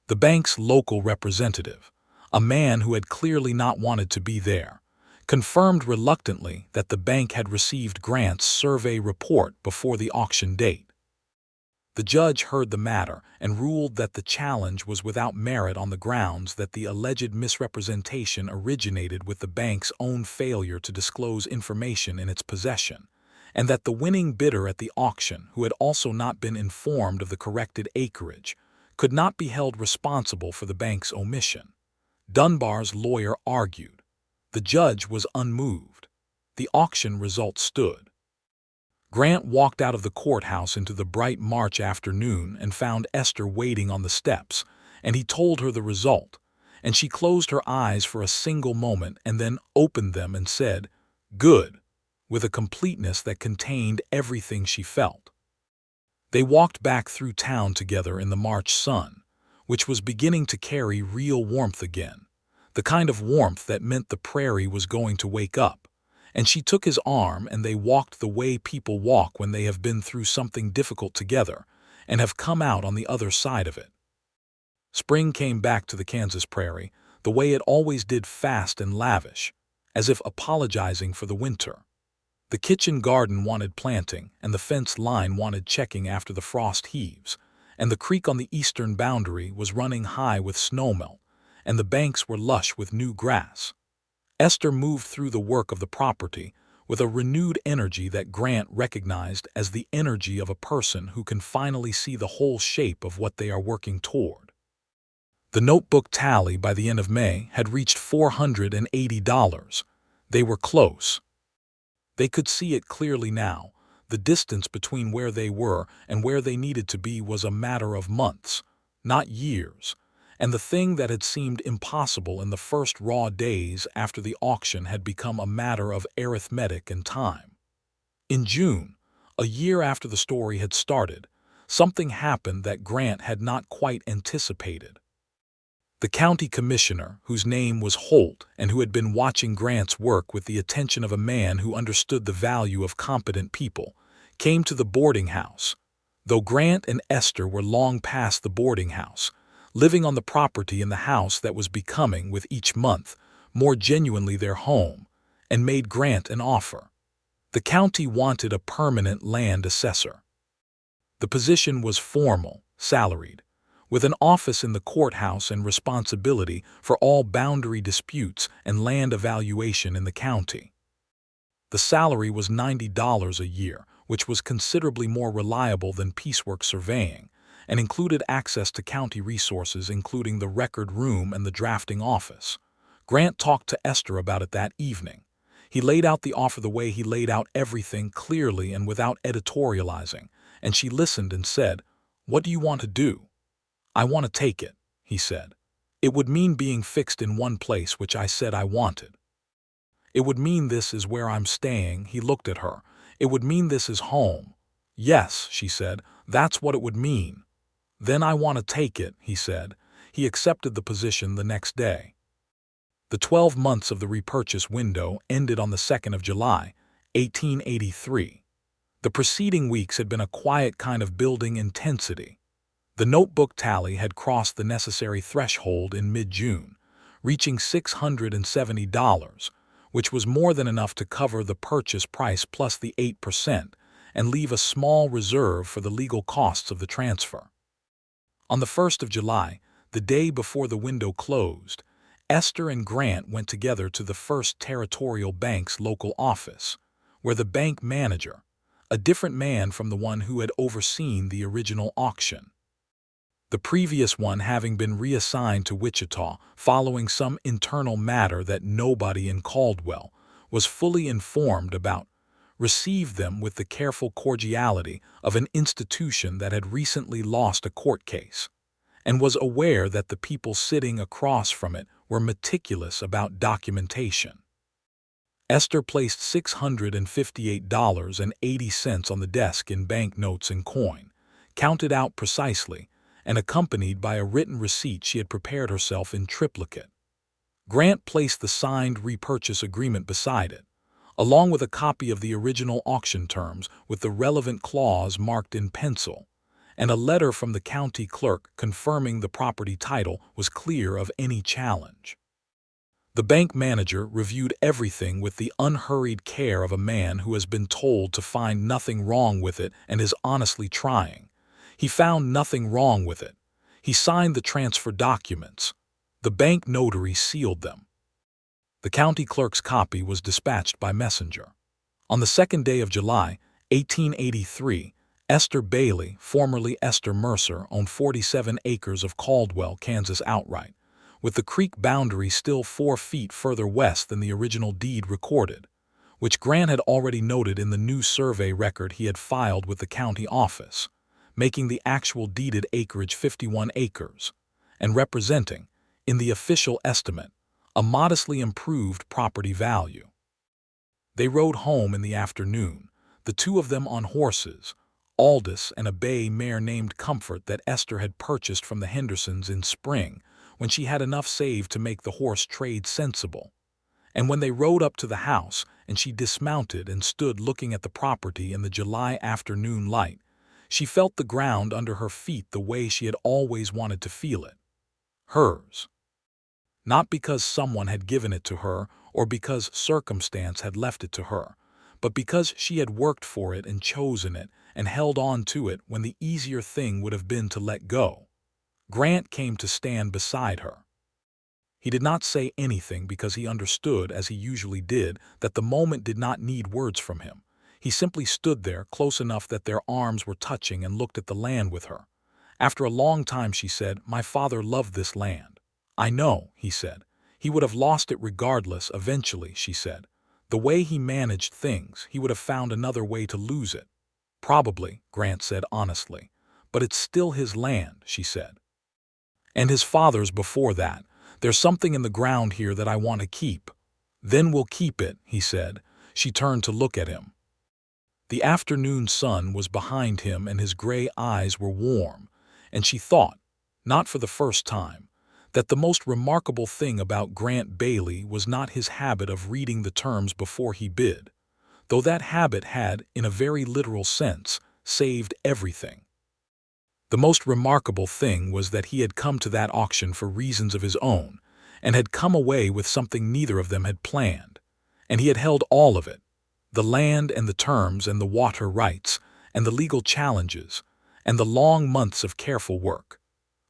The bank's local representative, a man who had clearly not wanted to be there, confirmed reluctantly that the bank had received Grant's survey report before the auction date. The judge heard the matter and ruled that the challenge was without merit on the grounds that the alleged misrepresentation originated with the bank's own failure to disclose information in its possession, and that the winning bidder at the auction, who had also not been informed of the corrected acreage, could not be held responsible for the bank's omission. Dunbar's lawyer argued. The judge was unmoved. The auction result stood. Grant walked out of the courthouse into the bright March afternoon and found Esther waiting on the steps, and he told her the result, and she closed her eyes for a single moment and then opened them and said, "Good," with a completeness that contained everything she felt. They walked back through town together in the March sun, which was beginning to carry real warmth again, the kind of warmth that meant the prairie was going to wake up, and she took his arm and they walked the way people walk when they have been through something difficult together and have come out on the other side of it. Spring came back to the Kansas prairie, the way it always did, fast and lavish, as if apologizing for the winter. The kitchen garden wanted planting, and the fence line wanted checking after the frost heaves, and the creek on the eastern boundary was running high with snowmelt, and the banks were lush with new grass. Esther moved through the work of the property with a renewed energy that Grant recognized as the energy of a person who can finally see the whole shape of what they are working toward. The notebook tally by the end of May had reached $480. They were close. They could see it clearly now. The distance between where they were and where they needed to be was a matter of months, not years, and the thing that had seemed impossible in the first raw days after the auction had become a matter of arithmetic and time. In June, a year after the story had started, something happened that Grant had not quite anticipated. The county commissioner, whose name was Holt and who had been watching Grant's work with the attention of a man who understood the value of competent people, came to the boarding house. Though Grant and Esther were long past the boarding house, living on the property in the house that was becoming, with each month, more genuinely their home, and made Grant an offer. The county wanted a permanent land assessor. The position was formal, salaried, with an office in the courthouse and responsibility for all boundary disputes and land evaluation in the county. The salary was $90 a year, which was considerably more reliable than piecework surveying, and included access to county resources including the record room and the drafting office. Grant talked to Esther about it that evening. He laid out the offer the way he laid out everything, clearly and without editorializing, and she listened and said, "What do you want to do?" "I want to take it," he said. "It would mean being fixed in one place, which I said I wanted. It would mean this is where I'm staying." He looked at her. "It would mean this is home." "Yes," she said, "that's what it would mean." "Then I want to take it," he said. He accepted the position the next day. The 12 months of the repurchase window ended on the 2nd of July, 1883. The preceding weeks had been a quiet kind of building intensity. The notebook tally had crossed the necessary threshold in mid-June, reaching $670, which was more than enough to cover the purchase price plus the 8% and leave a small reserve for the legal costs of the transfer. On the 1st of July, the day before the window closed, Esther and Grant went together to the First Territorial Bank's local office, where the bank manager, a different man from the one who had overseen the original auction, the previous one having been reassigned to Wichita following some internal matter that nobody in Caldwell was fully informed about, received them with the careful cordiality of an institution that had recently lost a court case, and was aware that the people sitting across from it were meticulous about documentation. Esther placed $658.80 on the desk in banknotes and coin, counted out precisely, and accompanied by a written receipt she had prepared herself in triplicate. Grant placed the signed repurchase agreement beside it, along with a copy of the original auction terms with the relevant clause marked in pencil, and a letter from the county clerk confirming the property title was clear of any challenge. The bank manager reviewed everything with the unhurried care of a man who has been told to find nothing wrong with it and is honestly trying. He found nothing wrong with it. He signed the transfer documents. The bank notary sealed them. The county clerk's copy was dispatched by messenger. On the 2nd day of July, 1883, Esther Bailey, formerly Esther Mercer, owned 47 acres of Caldwell, Kansas outright, with the creek boundary still 4 feet further west than the original deed recorded, which Grant had already noted in the new survey record he had filed with the county office, making the actual deeded acreage 51 acres, and representing, in the official estimate, a modestly improved property value. They rode home in the afternoon, the two of them on horses, Aldous and a bay mare named Comfort that Esther had purchased from the Hendersons in spring when she had enough saved to make the horse trade sensible. And when they rode up to the house and she dismounted and stood looking at the property in the July afternoon light, she felt the ground under her feet the way she had always wanted to feel it. Hers. Not because someone had given it to her or because circumstance had left it to her, but because she had worked for it and chosen it and held on to it when the easier thing would have been to let go. Grant came to stand beside her. He did not say anything because he understood, as he usually did, that the moment did not need words from him. He simply stood there close enough that their arms were touching and looked at the land with her. After a long time she said, "My father loved this land." "I know," he said. "He would have lost it regardless eventually," she said. "The way he managed things, he would have found another way to lose it." "Probably," Grant said honestly. "But it's still his land," she said. "And his father's before that. There's something in the ground here that I want to keep." "Then we'll keep it," he said. She turned to look at him. The afternoon sun was behind him and his gray eyes were warm, and she thought, not for the first time, that the most remarkable thing about Grant Bailey was not his habit of reading the terms before he bid, though that habit had, in a very literal sense, saved everything. The most remarkable thing was that he had come to that auction for reasons of his own, and had come away with something neither of them had planned, and he had held all of it, the land and the terms and the water rights and the legal challenges and the long months of careful work.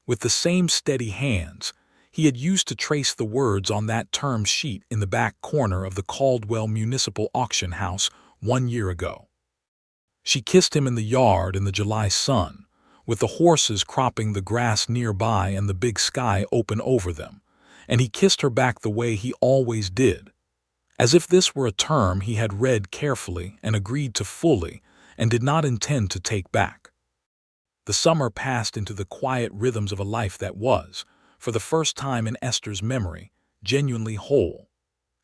With the same steady hands he had used to trace the words on that term sheet in the back corner of the Caldwell Municipal Auction House 1 year ago. She kissed him in the yard in the July sun, with the horses cropping the grass nearby and the big sky open over them, and he kissed her back the way he always did, as if this were a term he had read carefully and agreed to fully and did not intend to take back. The summer passed into the quiet rhythms of a life that was, for the first time in Esther's memory, genuinely whole.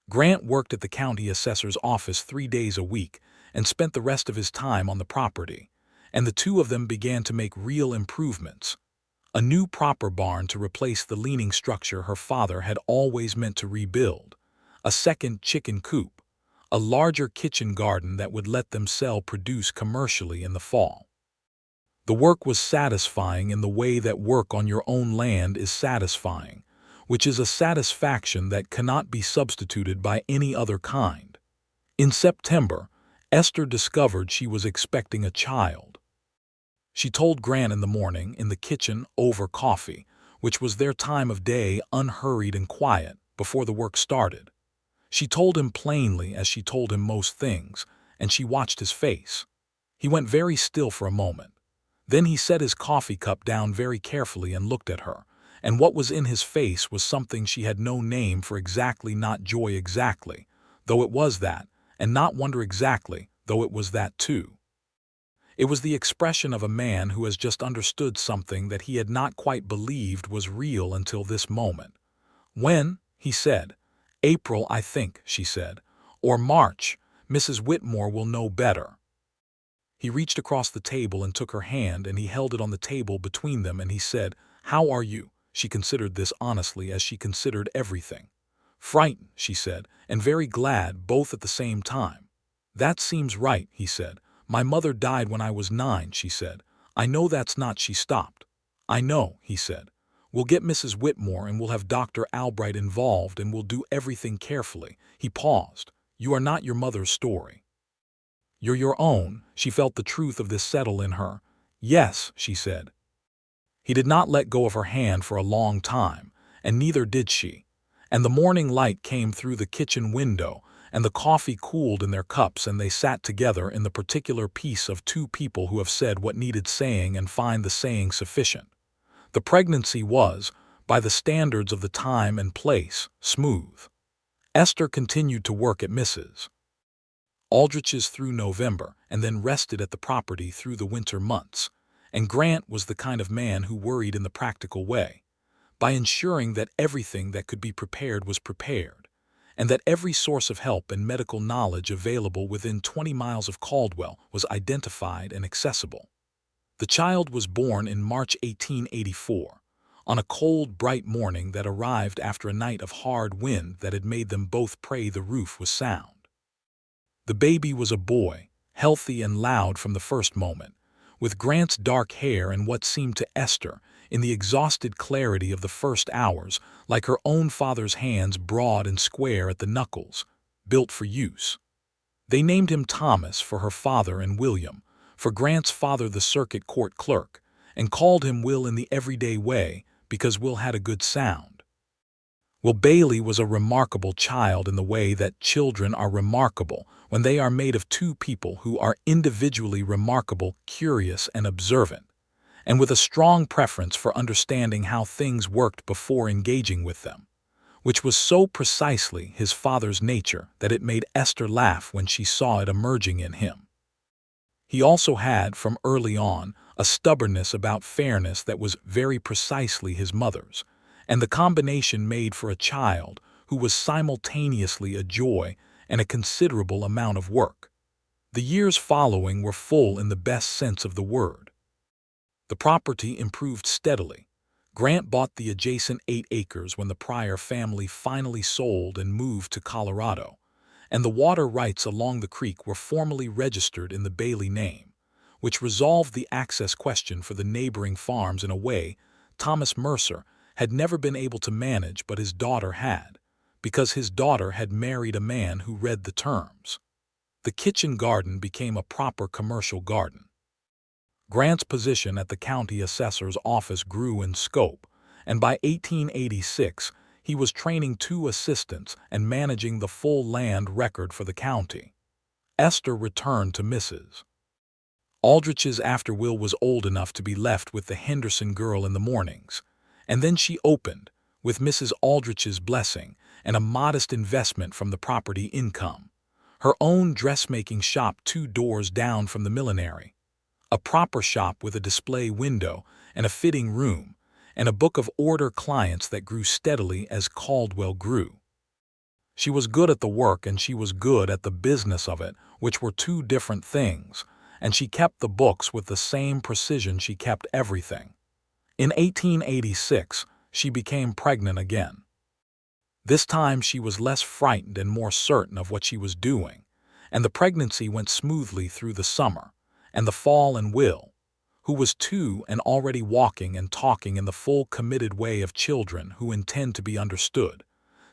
Grant worked at the county assessor's office 3 days a week and spent the rest of his time on the property, and the two of them began to make real improvements. A new proper barn to replace the leaning structure her father had always meant to rebuild, a second chicken coop, a larger kitchen garden that would let them sell produce commercially in the fall. The work was satisfying in the way that work on your own land is satisfying, which is a satisfaction that cannot be substituted by any other kind. In September, Esther discovered she was expecting a child. She told Grant in the morning in the kitchen over coffee, which was their time of day, unhurried and quiet, before the work started. She told him plainly as she told him most things, and she watched his face. He went very still for a moment. Then he set his coffee cup down very carefully and looked at her, and what was in his face was something she had no name for exactly, not joy exactly, though it was that, and not wonder exactly, though it was that too. It was the expression of a man who has just understood something that he had not quite believed was real until this moment. When, he said, April, I think, she said, or March, Mrs. Whitmore will know better. He reached across the table and took her hand, and he held it on the table between them, and he said, "How are you?" She considered this honestly, as she considered everything. "Frightened," she said, "and very glad, both at the same time." "That seems right," he said. "My mother died when I was 9, she said. I know that's not—" She stopped. "I know," he said. "We'll get Mrs. Whitmore, and we'll have Dr. Albright involved, and we'll do everything carefully." He paused. "You are not your mother's story. You're your own." She felt the truth of this settle in her. "Yes," she said. He did not let go of her hand for a long time, and neither did she, and the morning light came through the kitchen window, and the coffee cooled in their cups, and they sat together in the particular peace of two people who have said what needed saying and find the saying sufficient. The pregnancy was, by the standards of the time and place, smooth. Esther continued to work at Mrs. Aldrich's through November, and then rested at the property through the winter months, and Grant was the kind of man who worried in the practical way, by ensuring that everything that could be prepared was prepared, and that every source of help and medical knowledge available within 20 miles of Caldwell was identified and accessible. The child was born in March 1884, on a cold, bright morning that arrived after a night of hard wind that had made them both pray the roof was sound. The baby was a boy, healthy and loud from the first moment, with Grant's dark hair and what seemed to Esther, in the exhausted clarity of the first hours, like her own father's hands, broad and square at the knuckles, built for use. They named him Thomas for her father and William, for Grant's father, the circuit court clerk, and called him Will in the everyday way because Will had a good sound. Will Bailey was a remarkable child in the way that children are remarkable when they are made of two people who are individually remarkable, curious and observant, and with a strong preference for understanding how things worked before engaging with them, which was so precisely his father's nature that it made Esther laugh when she saw it emerging in him. He also had, from early on, a stubbornness about fairness that was very precisely his mother's, and the combination made for a child who was simultaneously a joy and a considerable amount of work. The years following were full in the best sense of the word. The property improved steadily. Grant bought the adjacent 8 acres when the Pryor family finally sold and moved to Colorado, and the water rights along the creek were formally registered in the Bailey name, which resolved the access question for the neighboring farms in a way Thomas Mercer had never been able to manage, but his daughter had, because his daughter had married a man who read the terms. The kitchen garden became a proper commercial garden. Grant's position at the county assessor's office grew in scope, and by 1886 he was training 2 assistants and managing the full land record for the county. Esther returned to Mrs. Aldrich's after Will was old enough to be left with the Henderson girl in the mornings, and then she opened, with Mrs. Aldrich's blessing and a modest investment from the property income, her own dressmaking shop 2 doors down from the millinery, a proper shop with a display window and a fitting room, and a book of order clients that grew steadily as Caldwell grew. She was good at the work and she was good at the business of it, which were 2 different things, and she kept the books with the same precision she kept everything. In 1886, she became pregnant again. This time she was less frightened and more certain of what she was doing, and the pregnancy went smoothly through the summer and the fall, and Will, who was 2 and already walking and talking in the full committed way of children who intend to be understood,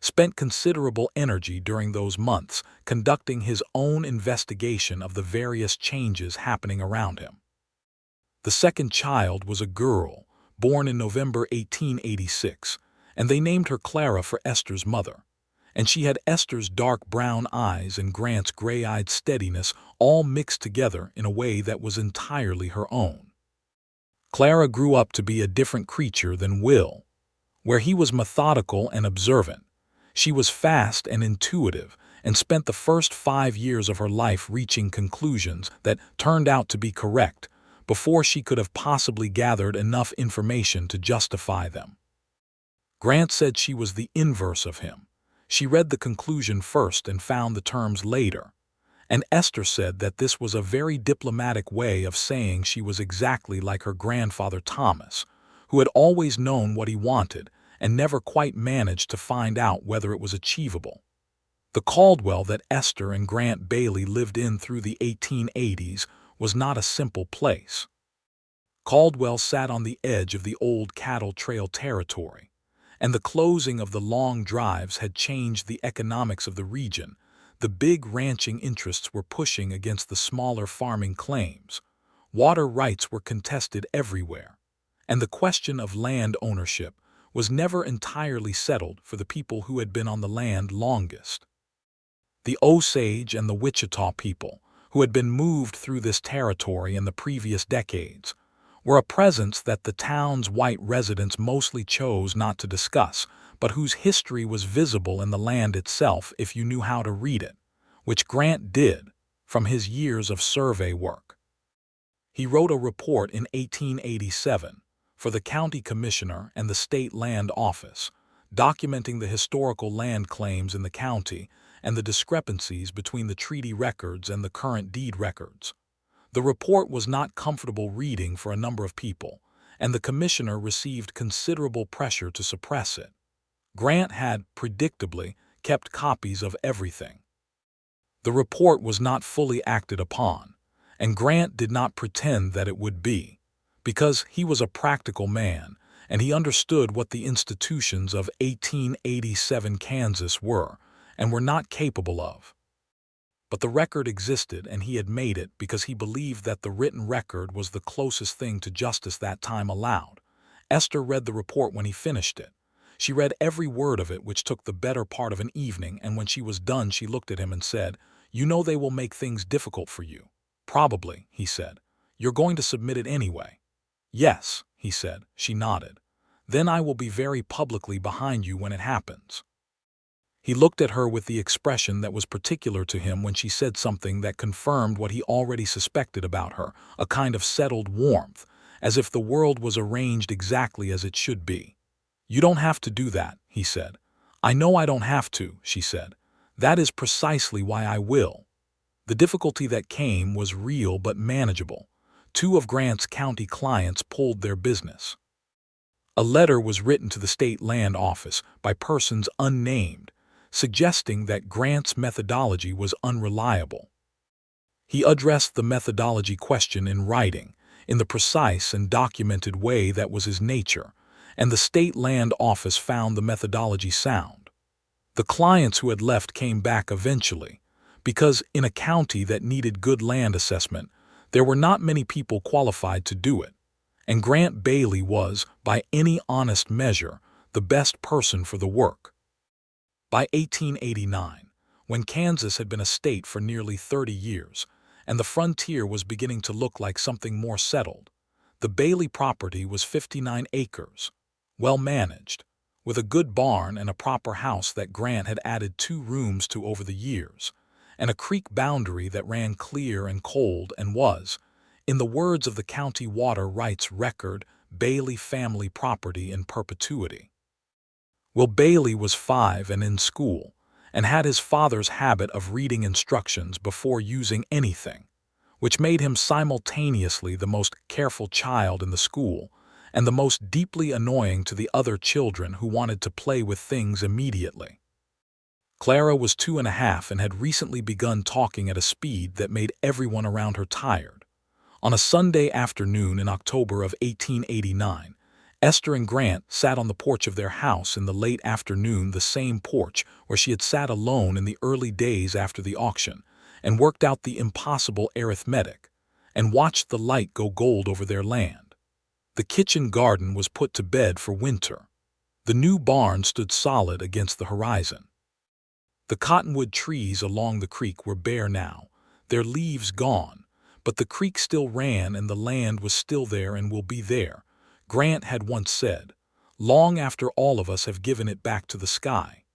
spent considerable energy during those months conducting his own investigation of the various changes happening around him. The second child was a girl, born in November 1886, and they named her Clara for Esther's mother, and she had Esther's dark brown eyes and Grant's gray-eyed steadiness all mixed together in a way that was entirely her own. Clara grew up to be a different creature than Will. Where he was methodical and observant, she was fast and intuitive and spent the first 5 years of her life reaching conclusions that turned out to be correct before she could have possibly gathered enough information to justify them. Grant said she was the inverse of him. She read the conclusion first and found the terms later. And Esther said that this was a very diplomatic way of saying she was exactly like her grandfather Thomas, who had always known what he wanted and never quite managed to find out whether it was achievable. The Caldwell that Esther and Grant Bailey lived in through the 1880s was not a simple place. Caldwell sat on the edge of the old cattle trail territory, and the closing of the long drives had changed the economics of the region. The big ranching interests were pushing against the smaller farming claims. Water rights were contested everywhere, and the question of land ownership was never entirely settled for the people who had been on the land longest. The Osage and the Wichita people, who had been moved through this territory in the previous decades, were a presence that the town's white residents mostly chose not to discuss, but whose history was visible in the land itself if you knew how to read it, which Grant did from his years of survey work. He wrote a report in 1887 for the county commissioner and the state land office, documenting the historical land claims in the county and the discrepancies between the treaty records and the current deed records. The report was not comfortable reading for a number of people, and the commissioner received considerable pressure to suppress it. Grant had, predictably, kept copies of everything. The report was not fully acted upon, and Grant did not pretend that it would be, because he was a practical man and he understood what the institutions of 1887 Kansas were and were not capable of. But the record existed, and he had made it because he believed that the written record was the closest thing to justice that time allowed. Esther read the report when he finished it. She read every word of it, which took the better part of an evening, and when she was done she looked at him and said, "You know they will make things difficult for you." "Probably," he said. "You're going to submit it anyway." "Yes," he said. She nodded. "Then I will be very publicly behind you when it happens." He looked at her with the expression that was particular to him when she said something that confirmed what he already suspected about her, a kind of settled warmth, as if the world was arranged exactly as it should be. "You don't have to do that," he said. "I know I don't have to," she said. "That is precisely why I will." The difficulty that came was real but manageable. Two of Grant's county clients pulled their business. A letter was written to the state land office by persons unnamed, suggesting that Grant's methodology was unreliable. He addressed the methodology question in writing, in the precise and documented way that was his nature, and the state land office found the methodology sound. The clients who had left came back eventually, because in a county that needed good land assessment, there were not many people qualified to do it, and Grant Bailey was, by any honest measure, the best person for the work. By 1889, when Kansas had been a state for nearly 30 years, and the frontier was beginning to look like something more settled, the Bailey property was 59 acres, well managed, with a good barn and a proper house that Grant had added 2 rooms to over the years, and a creek boundary that ran clear and cold and was, in the words of the county water rights record, Bailey family property in perpetuity. Will Bailey was 5 and in school, and had his father's habit of reading instructions before using anything, which made him simultaneously the most careful child in the school and the most deeply annoying to the other children who wanted to play with things immediately. Clara was 2.5 and had recently begun talking at a speed that made everyone around her tired. On a Sunday afternoon in October of 1889, Esther and Grant sat on the porch of their house in the late afternoon, the same porch where she had sat alone in the early days after the auction, and worked out the impossible arithmetic, and watched the light go gold over their land. The kitchen garden was put to bed for winter. The new barn stood solid against the horizon. The cottonwood trees along the creek were bare now, their leaves gone, but the creek still ran and the land was still there and will be there, Grant had once said, long after all of us have given it back to the sky.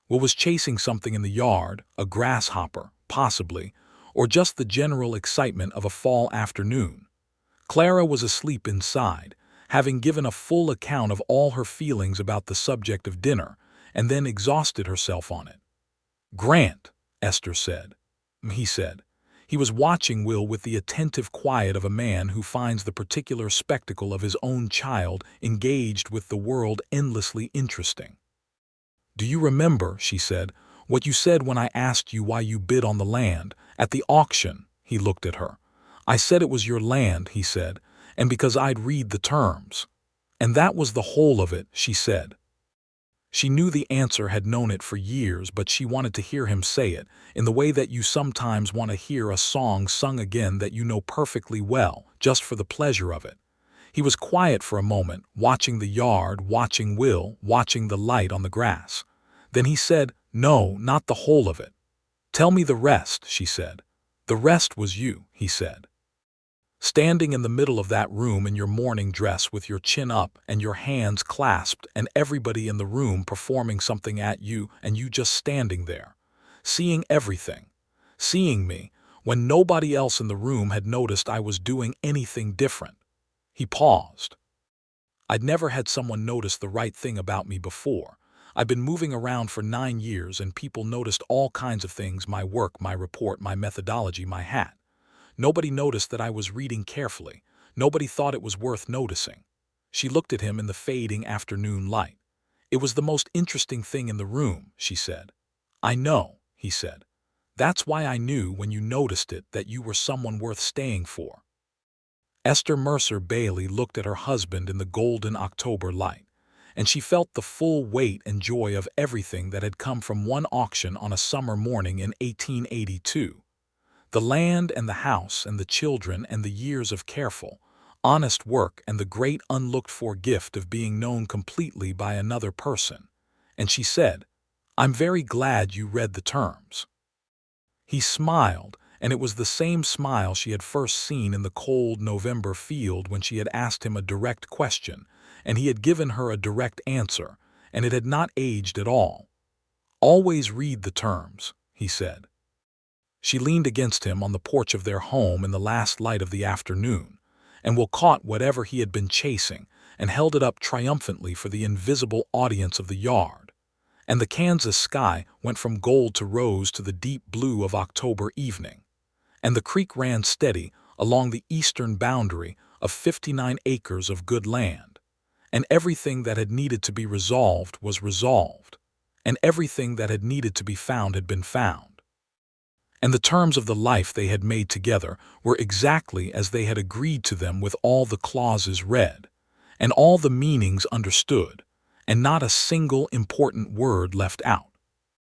Will was chasing something in the yard, a grasshopper, possibly, or just the general excitement of a fall afternoon. Clara was asleep inside, having given a full account of all her feelings about the subject of dinner, and then exhausted herself on it. "Grant," Esther said. He said. He was watching Will with the attentive quiet of a man who finds the particular spectacle of his own child engaged with the world endlessly interesting. "Do you remember," she said, "what you said when I asked you why you bid on the land, at the auction?" He looked at her. "I said it was your land," he said, "and because I'd read the terms." "And that was the whole of it," she said. She knew the answer, had known it for years, but she wanted to hear him say it, in the way that you sometimes want to hear a song sung again that you know perfectly well, just for the pleasure of it. He was quiet for a moment, watching the yard, watching Will, watching the light on the grass. Then he said, "No, not the whole of it." "Tell me the rest," she said. "The rest was you," he said. "Standing in the middle of that room in your morning dress with your chin up and your hands clasped and everybody in the room performing something at you and you just standing there, seeing everything, seeing me, when nobody else in the room had noticed I was doing anything different." He paused. "I'd never had someone notice the right thing about me before. I've been moving around for 9 years and people noticed all kinds of things, my work, my report, my methodology, my hat. Nobody noticed that I was reading carefully. Nobody thought it was worth noticing." She looked at him in the fading afternoon light. "It was the most interesting thing in the room," she said. "I know," he said. "That's why I knew when you noticed it that you were someone worth staying for." Esther Mercer Bailey looked at her husband in the golden October light, and she felt the full weight and joy of everything that had come from one auction on a summer morning in 1882. The land and the house and the children and the years of careful, honest work and the great unlooked-for gift of being known completely by another person. And she said, "I'm very glad you read the terms." He smiled, and it was the same smile she had first seen in the cold November field when she had asked him a direct question, and he had given her a direct answer, and it had not aged at all. "Always read the terms," he said. She leaned against him on the porch of their home in the last light of the afternoon, and Will caught whatever he had been chasing and held it up triumphantly for the invisible audience of the yard. and the Kansas sky went from gold to rose to the deep blue of October evening, and the creek ran steady along the eastern boundary of 59 acres of good land, and everything that had needed to be resolved was resolved, and everything that had needed to be found had been found. And the terms of the life they had made together were exactly as they had agreed to them, with all the clauses read, and all the meanings understood, and not a single important word left out.